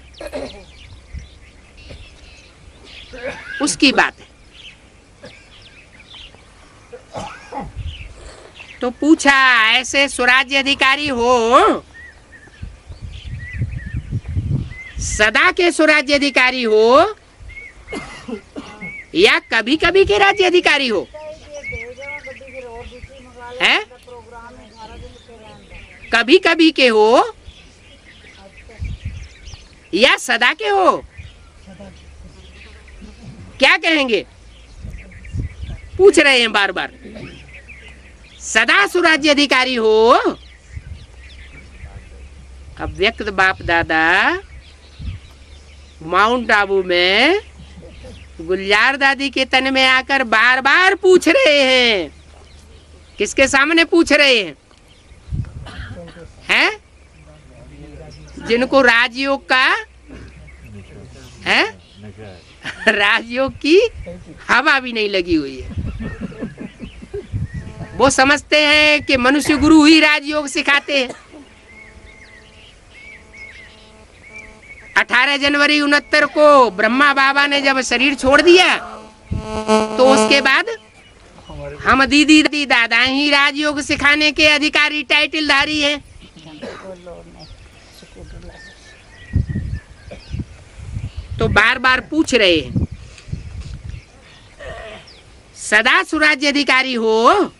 उसकी बात है। तो पूछा, ऐसे स्वराज्य अधिकारी हो, सदा के स्वराज्य अधिकारी हो या कभी कभी के राज्य अधिकारी हो? हैं? कभी कभी के हो या सदा के हो? क्या कहेंगे? पूछ रहे हैं बार बार। सदा स्वराज्य अधिकारी हो। अब व्यक्त बाप दादा माउंट आबू में गुलजार दादी के तन में आकर बार बार पूछ रहे हैं। किसके सामने पूछ रहे हैं? हैं? जिनको राजयोग का है, राजयोग की हवा भी नहीं लगी हुई है। वो समझते हैं कि मनुष्य गुरु ही राजयोग सिखाते हैं। 18 जनवरी 69 को ब्रह्मा बाबा ने जब शरीर छोड़ दिया तो उसके बाद हम दीदी दादा ही राजयोग सिखाने के अधिकारी टाइटलधारी हैं। तो बार बार पूछ रहे हैं, सदा स्वराज्य अधिकारी हो।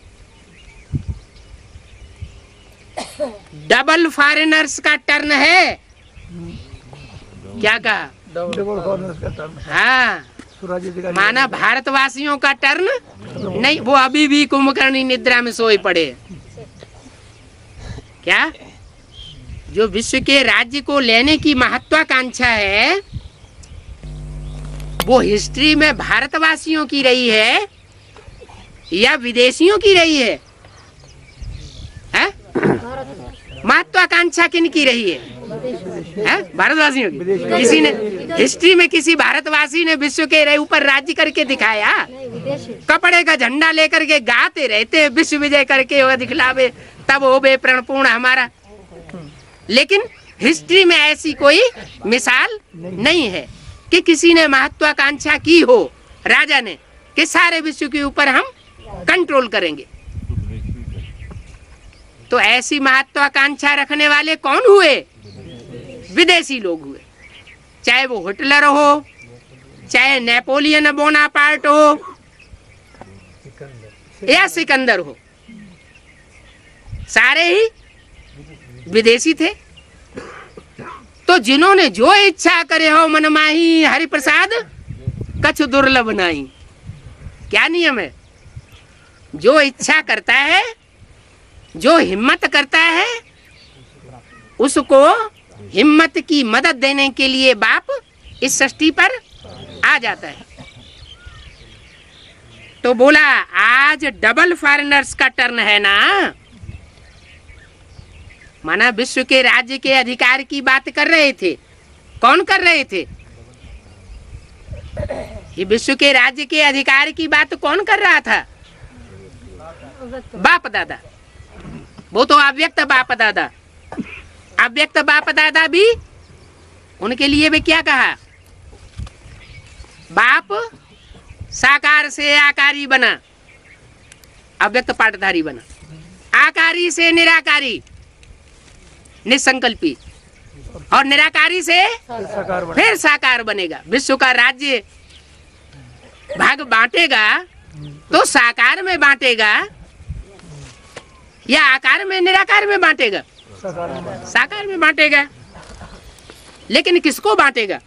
डबल फॉरेनर्स का टर्न है। क्या कहा? डबल फॉरेनर्स का टर्न। हाँ, स्वराज्य अधिकारी माना भारतवासियों का टर्न नहीं। वो अभी भी कुंभकर्णी निद्रा में सोए पड़े। क्या? जो विश्व के राज्य को लेने की महत्वाकांक्षा है वो हिस्ट्री में भारतवासियों की रही है या विदेशियों की रही है? महत्वाकांक्षा किन की रही है? भारतवासियों की। किसी ने हिस्ट्री में किसी भारतवासी ने विश्व के ऊपर राज्य करके दिखाया? कपड़े का झंडा लेकर के गाते रहते विश्व विजय करके वो दिखलावे तब हो बे प्रणपूर्ण हमारा। लेकिन हिस्ट्री में ऐसी कोई मिसाल नहीं है कि किसी ने महत्वाकांक्षा की हो राजा ने कि सारे विश्व के ऊपर हम कंट्रोल करेंगे। तो ऐसी महत्वाकांक्षा रखने वाले कौन हुए? विदेशी लोग हुए। चाहे वो हिटलर हो, चाहे नेपोलियन बोनापार्ट हो या सिकंदर हो, सारे ही विदेशी थे। तो जिन्होंने जो इच्छा करे हो मन माही, हरि प्रसाद कछ दुर्लभ नहीं। क्या नियम है? जो इच्छा करता है, जो हिम्मत करता है, उसको हिम्मत की मदद देने के लिए बाप इस सृष्टि पर आ जाता है। तो बोला आज डबल फॉरेनर्स का टर्न है ना। माना विश्व के राज्य के अधिकार की बात कर रहे थे। कौन कर रहे थे? ये विश्व के राज्य के अधिकार की बात कौन कर रहा था? बाप दादा। वो तो अव्यक्त बाप दादा। अव्यक्त बाप दादा भी उनके लिए भी क्या कहा? बाप साकार से आकारी बना, अव्यक्त पाठधारी बना। आकारी से निराकारी, निसंकल्पी, और निराकारी से फिर साकार बनेगा। विश्व का राज्य भाग बांटेगा तो साकार में बांटेगा या आकार में निराकार में बांटेगा? साकार में बांटेगा। लेकिन किसको बांटेगा?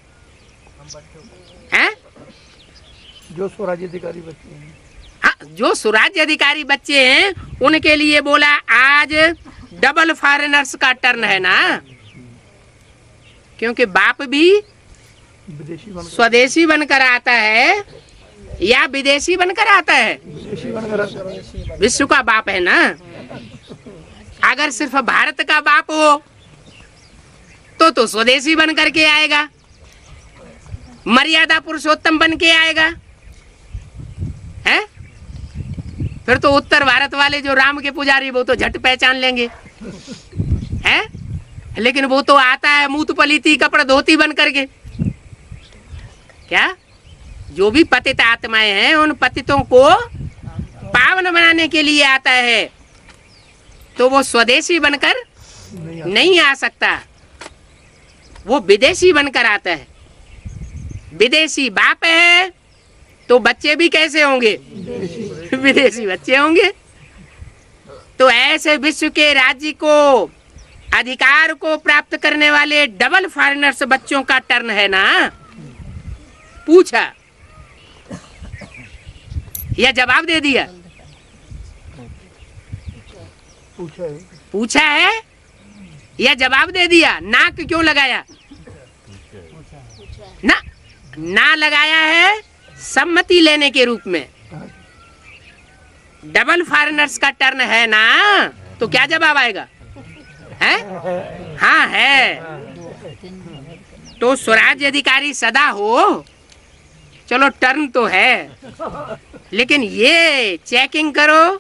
हैं? जो स्वराज्य अधिकारी बच्चे हैं। हाँ, जो स्वराज्य अधिकारी बच्चे हैं उनके लिए बोला आज डबल फॉरेनर्स का टर्न है ना, क्योंकि बाप भी विदेशी बनकर स्वदेशी बनकर आता है या विदेशी बनकर आता है? विदेशी बनकर विश्व का बाप है ना। अगर सिर्फ भारत का बाप हो तो स्वदेशी बन करके आएगा, मर्यादा पुरुषोत्तम बन के आएगा, है? फिर तो उत्तर भारत वाले जो राम के पुजारी वो तो झट पहचान लेंगे, है? लेकिन वो तो आता है मूत पलीती कपड़ा धोती बन करके। क्या? जो भी पतित आत्माएं हैं उन पतितों को पावन बनाने के लिए आता है, तो वो स्वदेशी बनकर नहीं आ सकता, वो विदेशी बनकर आता है। विदेशी बाप है तो बच्चे भी कैसे होंगे? विदेशी बच्चे होंगे। तो ऐसे विश्व के राज्य को अधिकार को प्राप्त करने वाले डबल फॉरेनर्स बच्चों का टर्न है ना। पूछा या जवाब दे दिया? पूछा है या जवाब दे दिया? नाक क्यों लगाया? ना लगाया है सम्मति लेने के रूप में। डबल फॉरेनर्स का टर्न है ना, तो क्या जवाब आएगा? है? हाँ है। तो स्वराज्य अधिकारी सदा हो, चलो टर्न तो है, लेकिन ये चेकिंग करो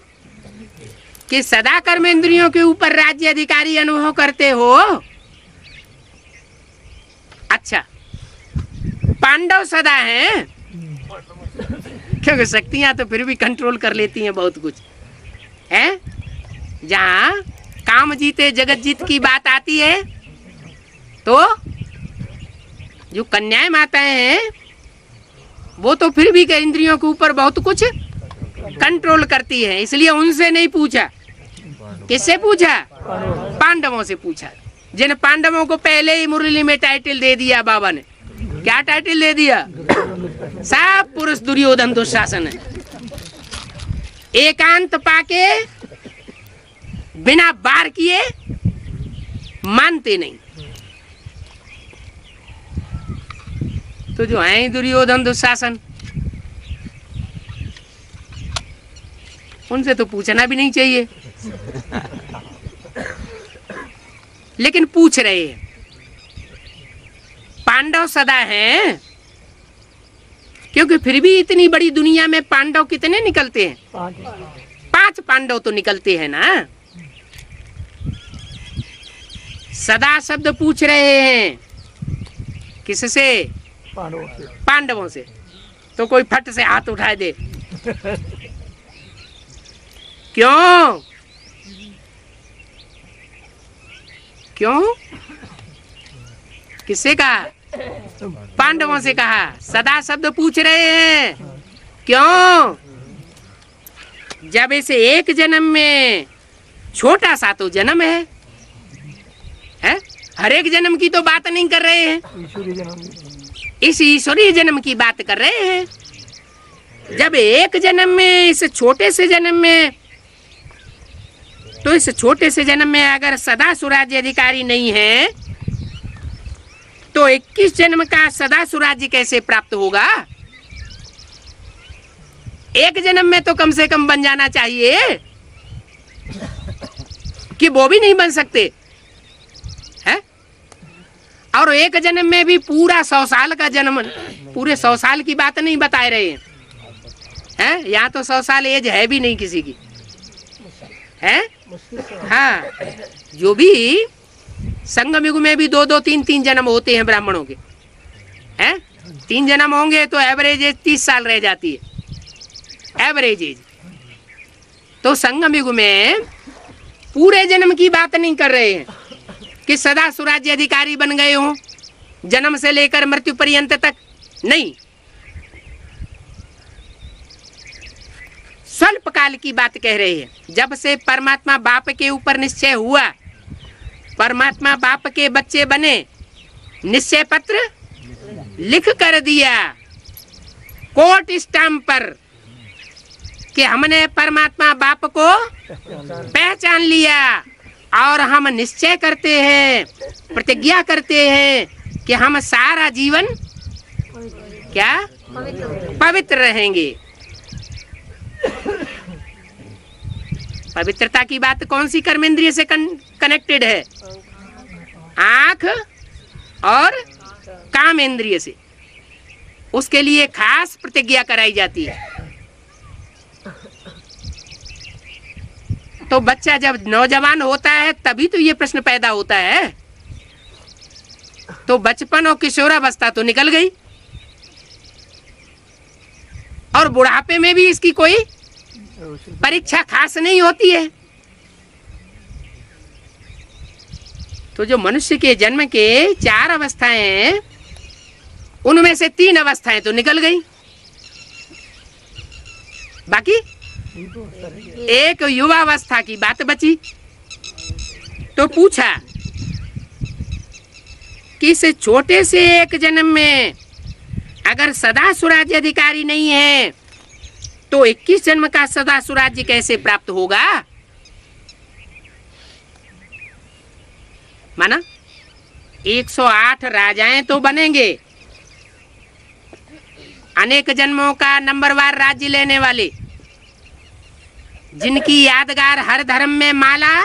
कि सदा कर्मेंद्रियों के ऊपर राज्य अधिकारी अनुभव करते हो। अच्छा, पांडव सदा हैं, क्योंकि शक्तियां तो फिर भी कंट्रोल कर लेती हैं बहुत कुछ, है? जहां काम जीते जगत जीत की बात आती है तो जो कन्याएं माताएं हैं वो तो फिर भी इंद्रियों के ऊपर बहुत कुछ कंट्रोल करती है। इसलिए उनसे नहीं पूछा। किससे पूछा? पांडवों से पूछा, जिन पांडवों को पहले ही मुरली में टाइटल दे दिया बाबा ने। क्या टाइटल दे दिया? सब पुरुष दुर्योधन दुशासन है। एकांत पाके बिना बार किए मानते नहीं। तो जो है दुर्योधन दुशासन, उनसे तो पूछना भी नहीं चाहिए, लेकिन पूछ रहे हैं। पांडव सदा हैं, क्योंकि फिर भी इतनी बड़ी दुनिया में पांडव कितने निकलते हैं? 5 पांडव तो निकलते हैं ना। सदा शब्द पूछ रहे हैं किससे? पांडवों से। तो कोई फट से हाथ उठाए दे। क्यों? क्यों? किससे कहा? पांडवों से कहा। सदा शब्द पूछ रहे हैं क्यों? जब इसे एक जन्म में छोटा सा तो जन्म है? हर एक जन्म की तो बात नहीं कर रहे हैं, इस ईश्वरीय जन्म की बात कर रहे हैं। जब एक जन्म में, इस छोटे से जन्म में, तो इस छोटे से जन्म में अगर सदा स्वराज्य अधिकारी नहीं है तो 21 जन्म का सदा स्वराज्य कैसे प्राप्त होगा? एक जन्म में तो कम से कम बन जाना चाहिए, कि वो भी नहीं बन सकते है? और एक जन्म में भी पूरा 100 साल का जन्म, पूरे 100 साल की बात नहीं बता रहे हैं। यहाँ तो 100 साल एज है भी नहीं किसी की, है? हाँ, जो भी संगम युग में भी 2-2, 3-3 जन्म होते हैं ब्राह्मणों के, हैं? 3 जन्म होंगे तो एवरेज एज 30 साल रह जाती है, एवरेज एज। तो संगम युग में पूरे जन्म की बात नहीं कर रहे हैं कि सदा स्वराज्य अधिकारी बन गए हों जन्म से लेकर मृत्यु पर्यंत तक, नहीं। स्वल्प काल की बात कह रहे हैं। जब से परमात्मा बाप के ऊपर निश्चय हुआ, परमात्मा बाप के बच्चे बने, निश्चय पत्र लिख कर दिया कोर्ट स्टैम्प पर कि हमने परमात्मा बाप को पहचान लिया और हम निश्चय करते हैं, प्रतिज्ञा करते हैं कि हम सारा जीवन क्या पवित्र रहेंगे। पवित्रता की बात कौन सी कर्मेंद्रिय से कनेक्टेड है? आंख और काम इंद्रिय से। उसके लिए खास प्रतिज्ञा कराई जाती है। तो बच्चा जब नौजवान होता है तभी तो ये प्रश्न पैदा होता है। तो बचपन और किशोरावस्था तो निकल गई और बुढ़ापे में भी इसकी कोई परीक्षा खास नहीं होती है। तो जो मनुष्य के जन्म के 4 अवस्थाएं हैं, उनमें से 3 अवस्थाएं तो निकल गई, बाकी एक युवावस्था की बात बची। तो पूछा कि इस छोटे से एक जन्म में अगर सदा सुराज्य अधिकारी नहीं है तो 21 जन्म का सदा सुराज्य कैसे प्राप्त होगा? माना 108 राजाएं तो बनेंगे, अनेक जन्मों का नंबरवार राज्य लेने वाले, जिनकी यादगार हर धर्म में माला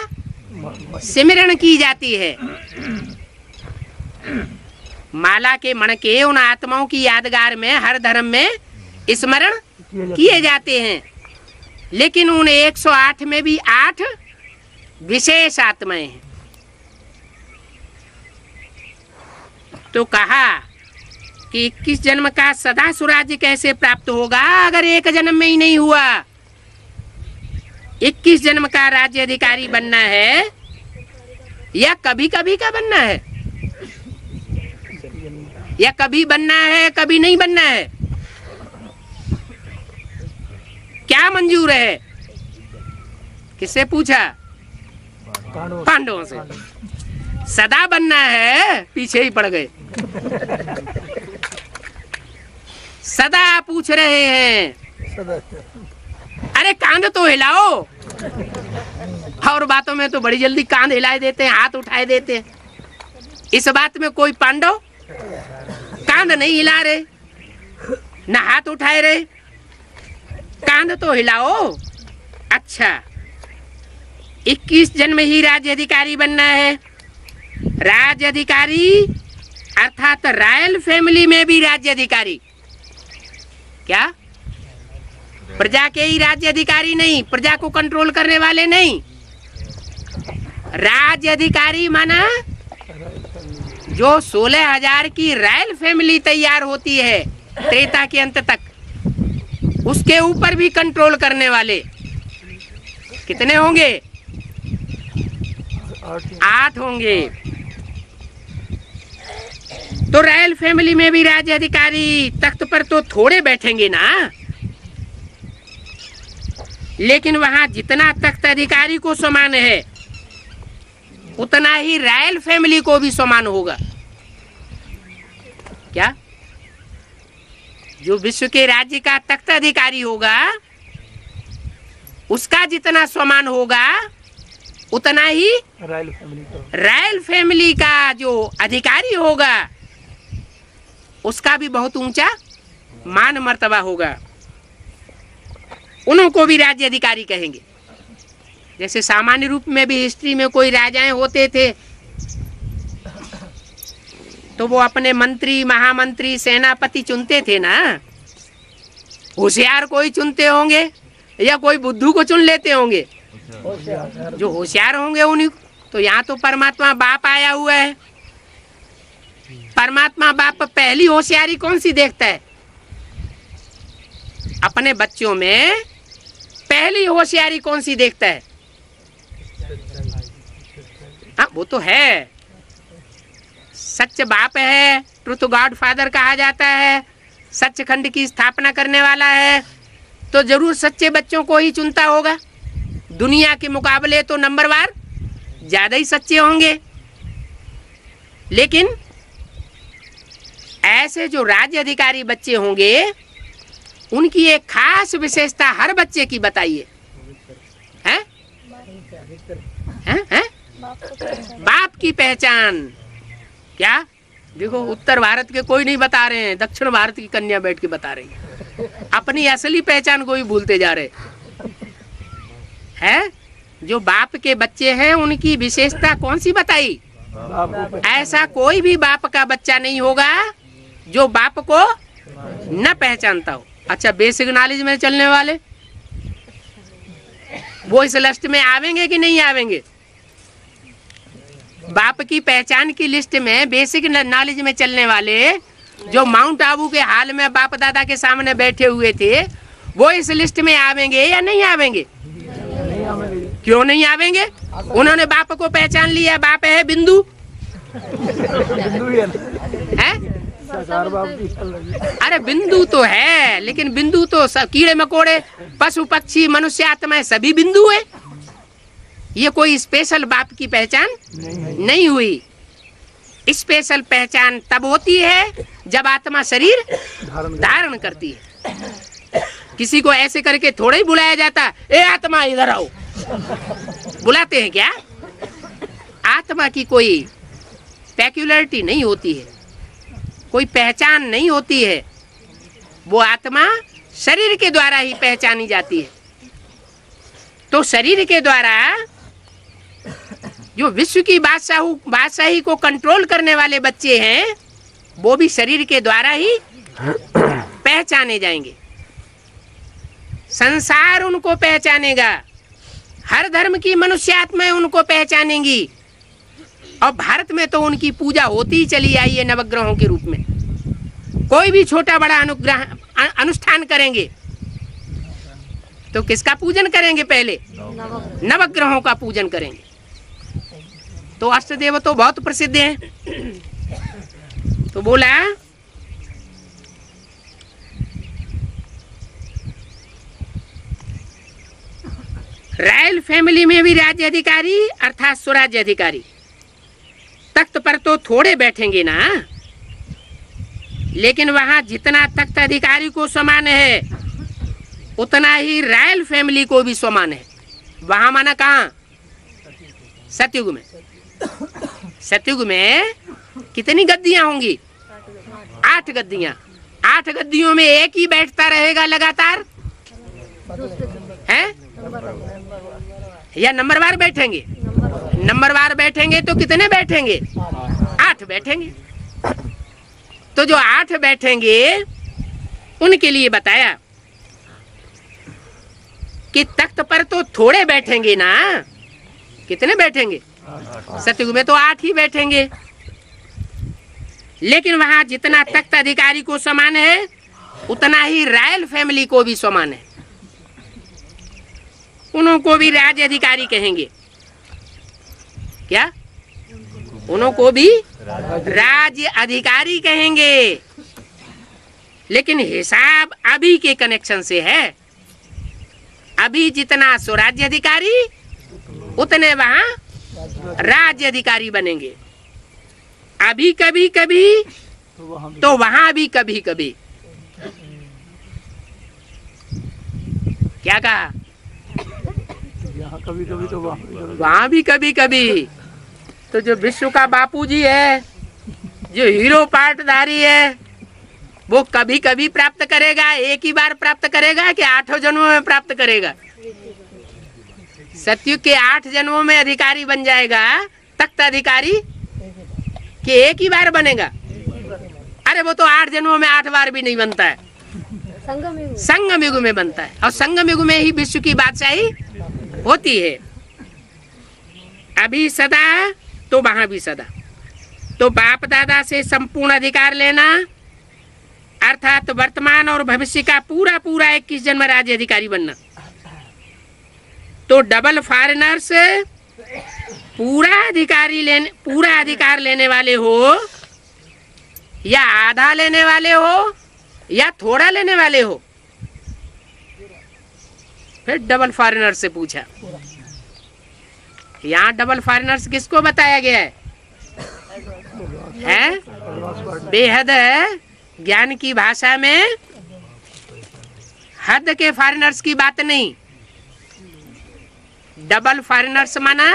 सिमरण की जाती है। माला के मण के उन आत्माओं की यादगार में हर धर्म में स्मरण किए जाते हैं। लेकिन उन 108 में भी 8 विशेष आत्माएं हैं। तो कहा कि 21 जन्म का सदा सुराज्य कैसे प्राप्त होगा अगर एक जन्म में ही नहीं हुआ। 21 जन्म का राज्य अधिकारी बनना है या कभी कभी का बनना है, या कभी बनना है कभी नहीं बनना है? क्या मंजूर है? किससे पूछा? पांडवों से। सदा बनना है, पीछे ही पड़ गए। सदा पूछ रहे हैं, अरे कांध तो हिलाओ। और बातों में तो बड़ी जल्दी कांध हिलाए देते हैं, हाथ उठाए देते हैं। इस बात में कोई पांडव कांध नहीं हिला रहे, न हाथ उठाए रहे। कांध तो हिलाओ। अच्छा, 21 जन्म ही राज्य अधिकारी बनना है। राज्य अधिकारी अर्थात रॉयल फैमिली में भी राज्य अधिकारी। क्या? प्रजा के ही राज्य अधिकारी नहीं, प्रजा को कंट्रोल करने वाले नहीं। राज्य अधिकारी माना जो 16,000 की रॉयल फैमिली तैयार होती है त्रेता के अंत तक, उसके ऊपर भी कंट्रोल करने वाले कितने होंगे? 8 होंगे। तो रॉयल फैमिली में भी राज्य अधिकारी तख्त पर तो थोड़े बैठेंगे ना, लेकिन वहां जितना तख्त अधिकारी को समान है उतना ही रॉयल फैमिली को भी समान होगा। क्या? जो विश्व के राज्य का तख्त अधिकारी होगा उसका जितना समान होगा उतना ही रॉयल फैमिली का जो अधिकारी होगा उसका भी बहुत ऊंचा मान मर्तबा होगा। उनको भी राज्य अधिकारी कहेंगे। जैसे सामान्य रूप में भी हिस्ट्री में कोई राजाएं होते थे तो वो अपने मंत्री, महामंत्री, सेनापति चुनते थे ना। होशियार कोई चुनते होंगे या कोई बुद्धू को चुन लेते होंगे? जो होशियार होंगे उन्हीं। तो यहाँ तो परमात्मा बाप आया हुआ है। परमात्मा बाप पहली होशियारी कौन सी देखता है? अपने बच्चों में पहली होशियारी कौन सी देखता है? हाँ, वो तो है, सच बाप है, ट्रुथ गॉड फादर कहा जाता है, सचखंड की स्थापना करने वाला है। तो जरूर सच्चे बच्चों को ही चुनता होगा। दुनिया के मुकाबले तो नंबरवार ज्यादा ही सच्चे होंगे। लेकिन ऐसे जो राज्य अधिकारी बच्चे होंगे उनकी एक खास विशेषता हर बच्चे की बताइए। हैं? हैं? बाप की पहचान। क्या? देखो, उत्तर भारत के कोई नहीं बता रहे हैं, दक्षिण भारत की कन्या बैठ के बता रही है। अपनी असली पहचान को ही भूलते जा रहे हैं। जो बाप के बच्चे हैं उनकी विशेषता कौन सी बताई? ऐसा कोई भी बाप का बच्चा नहीं होगा जो बाप को न पहचानता हो। अच्छा, बेसिक नॉलेज में चलने वाले वो इस लिस्ट में आवेंगे कि नहीं आवेंगे? बाप की पहचान की लिस्ट में बेसिक नॉलेज में चलने वाले जो माउंट आबू के हाल में बाप दादा के सामने बैठे हुए थे, वो इस लिस्ट में आवेंगे या नहीं आवेंगे? क्यों नहीं आवेंगे? उन्होंने बाप को पहचान लिया। बाप है बिंदु, है? अरे बिंदु तो है, लेकिन बिंदु तो सब कीड़े मकोड़े, पशु पक्षी, मनुष्य, आत्मा सभी बिंदु है। ये कोई स्पेशल बाप की पहचान नहीं हुई। स्पेशल पहचान तब होती है जब आत्मा शरीर धारण करती है। किसी को ऐसे करके थोड़ा ही बुलाया जाता, ए आत्मा इधर आओ, बुलाते हैं क्या? आत्मा की कोई पेक्युलरिटी नहीं होती है, कोई पहचान नहीं होती है। वो आत्मा शरीर के द्वारा ही पहचानी जाती है। तो शरीर के द्वारा जो विश्व की बादशाही को कंट्रोल करने वाले बच्चे हैं, वो भी शरीर के द्वारा ही पहचाने जाएंगे। संसार उनको पहचानेगा, हर धर्म की मनुष्य आत्माएं उनको पहचानेंगी। और भारत में तो उनकी पूजा होती ही चली आई है नवग्रहों के रूप में। कोई भी छोटा बड़ा अनुष्ठान करेंगे तो किसका पूजन करेंगे? पहले नवग्रहों का पूजन करेंगे। तो अष्टदेव तो बहुत प्रसिद्ध हैं। तो बोला रॉयल फैमिली में भी राज्य अधिकारी अर्थात स्वराज्य अधिकारी तख्त पर तो थोड़े बैठेंगे ना, लेकिन वहां जितना तख्त अधिकारी को समान है उतना ही रॉयल फैमिली को भी समान है। वहां माना कहाँ? सतयुग में। सतयुग में कितनी गद्दियां होंगी? 8 गद्दियां। 8 गद्दियों में एक ही बैठता रहेगा लगातार, है? या नंबरवार बैठेंगे? नंबरवार बैठेंगे तो कितने बैठेंगे? 8 बैठेंगे। तो जो 8 बैठेंगे उनके लिए बताया कि तख्त पर तो थोड़े बैठेंगे ना। कितने बैठेंगे? सतयुग में तो 8 ही बैठेंगे, लेकिन वहां जितना तख्त अधिकारी को समान है उतना ही रॉयल फैमिली को भी समान है। उनको भी राज्य अधिकारी कहेंगे। क्या? उनको भी राज्य अधिकारी कहेंगे, लेकिन हिसाब अभी के कनेक्शन से है। अभी जितना स्वराज्य अधिकारी उतने वहां राज्य अधिकारी बनेंगे। अभी कभी कभी तो वहां भी कभी कभी। क्या कहा? यहाँ कभी कभी तो वहां भी कभी कभी। तो जो विश्व का बापूजी है, जो हीरो पार्टधारी है, वो कभी कभी प्राप्त करेगा? एक ही बार प्राप्त करेगा कि 8 जन्मों में प्राप्त करेगा? सतयुग के 8 जन्मों में अधिकारी बन जाएगा। तख्त अधिकारी कि एक ही बार बनेगा? अरे वो तो 8 जन्मों में 8 बार भी नहीं बनता है, संगम युग में बनता है। और संगम युग में ही विश्व की बादशाही होती है। अभी सदा तो वहां भी सदा। तो बाप दादा से संपूर्ण अधिकार लेना अर्थात वर्तमान और भविष्य का पूरा पूरा 21 जन्म राज्य अधिकारी बनना। तो डबल फॉरेनर से पूरा अधिकार लेने वाले हो या आधा लेने वाले हो या थोड़ा लेने वाले हो? फिर डबल फॉरेनर से पूछा। यहाँ डबल फॉरेनर्स किसको बताया गया है? बेहद ज्ञान की भाषा में हद के फॉरेनर्स की बात नहीं। डबल फॉरेनर्स माना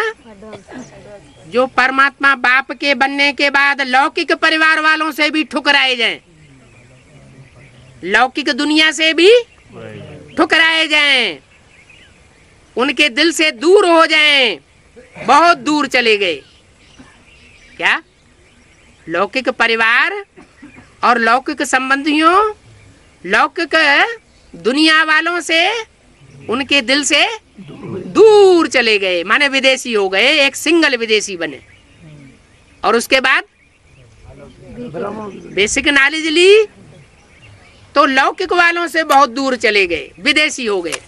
जो परमात्मा बाप के बनने के बाद लौकिक परिवार वालों से भी ठुकराए जाएं, लौकिक दुनिया से भी ठुकराए जाएं, उनके दिल से दूर हो जाएं, बहुत दूर चले गए। क्या? लौकिक परिवार और लौकिक संबंधियों, लौकिक दुनिया वालों से उनके दिल से दूर चले गए, माने विदेशी हो गए, एक सिंगल विदेशी बने। और उसके बाद बेसिक नॉलेज ली तो लौकिक वालों से बहुत दूर चले गए, विदेशी हो गए।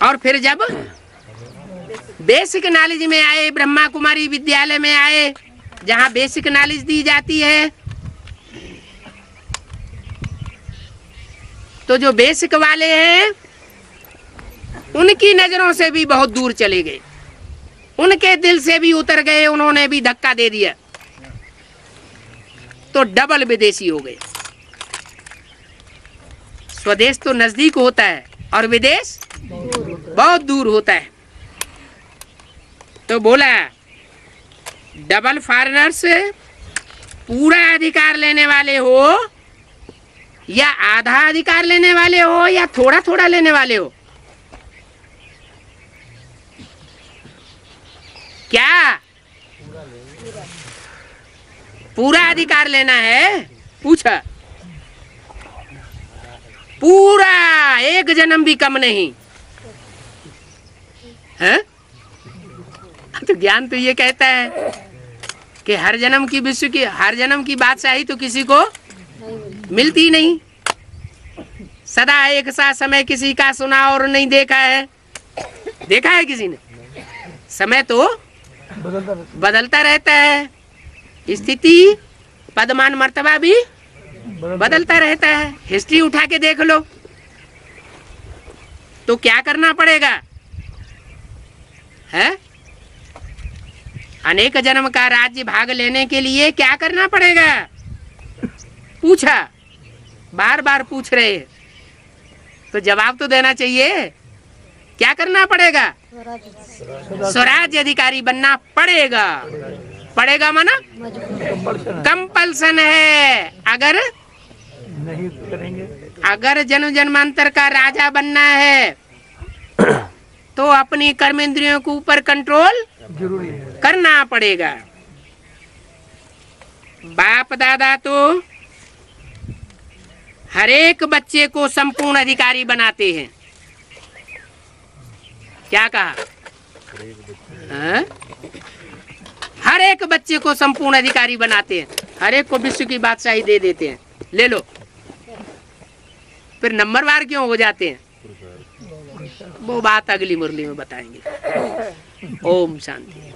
और फिर जब बेसिक नॉलेज में आए, ब्रह्मा कुमारी विद्यालय में आए, जहाँ बेसिक नॉलेज दी जाती है, तो जो बेसिक वाले हैं उनकी नजरों से भी बहुत दूर चले गए, उनके दिल से भी उतर गए, उन्होंने भी धक्का दे दिया, तो डबल विदेशी हो गए। स्वदेश तो नजदीक होता है और विदेश बहुत दूर होता है। तो बोला डबल फॉरेनर्स पूरा अधिकार लेने वाले हो या आधा अधिकार लेने वाले हो या थोड़ा थोड़ा लेने वाले हो? क्या पूरा अधिकार लेना है? पूछा। पूरा, एक जन्म भी कम नहीं है? तो ज्ञान तो ये कहता है कि हर जन्म की विश्व की, हर जन्म की बादशाही तो किसी को मिलती नहीं। सदा एक सा समय किसी का सुना और नहीं देखा है। देखा है किसी ने? समय तो बदलता रहता है, स्थिति पदमान मर्तबा भी बदलता रहता है। हिस्ट्री उठा के देख लो। तो क्या करना पड़ेगा है? अनेक जन्म का राज्य भाग लेने के लिए क्या करना पड़ेगा? पूछा, बार बार पूछ रहे, तो जवाब तो देना चाहिए। क्या करना पड़ेगा? स्वराज्य अधिकारी बनना पड़ेगा। पड़ेगा माना कंपल्सन है। अगर नहीं करेंगे, अगर जन्म जन्मांतर का राजा बनना है तो अपनी कर्मेंद्रियों के ऊपर कंट्रोल जरूरी है, करना पड़ेगा। बाप दादा तो हर एक बच्चे को संपूर्ण अधिकारी बनाते हैं। क्या कहा? हाँ? हर एक बच्चे को संपूर्ण अधिकारी बनाते हैं, हर एक को विश्व की बादशाही दे देते हैं। ले लो। फिर नंबरवार क्यों हो जाते हैं? वो बात अगली मुरली में बताएंगे। ओम शांति।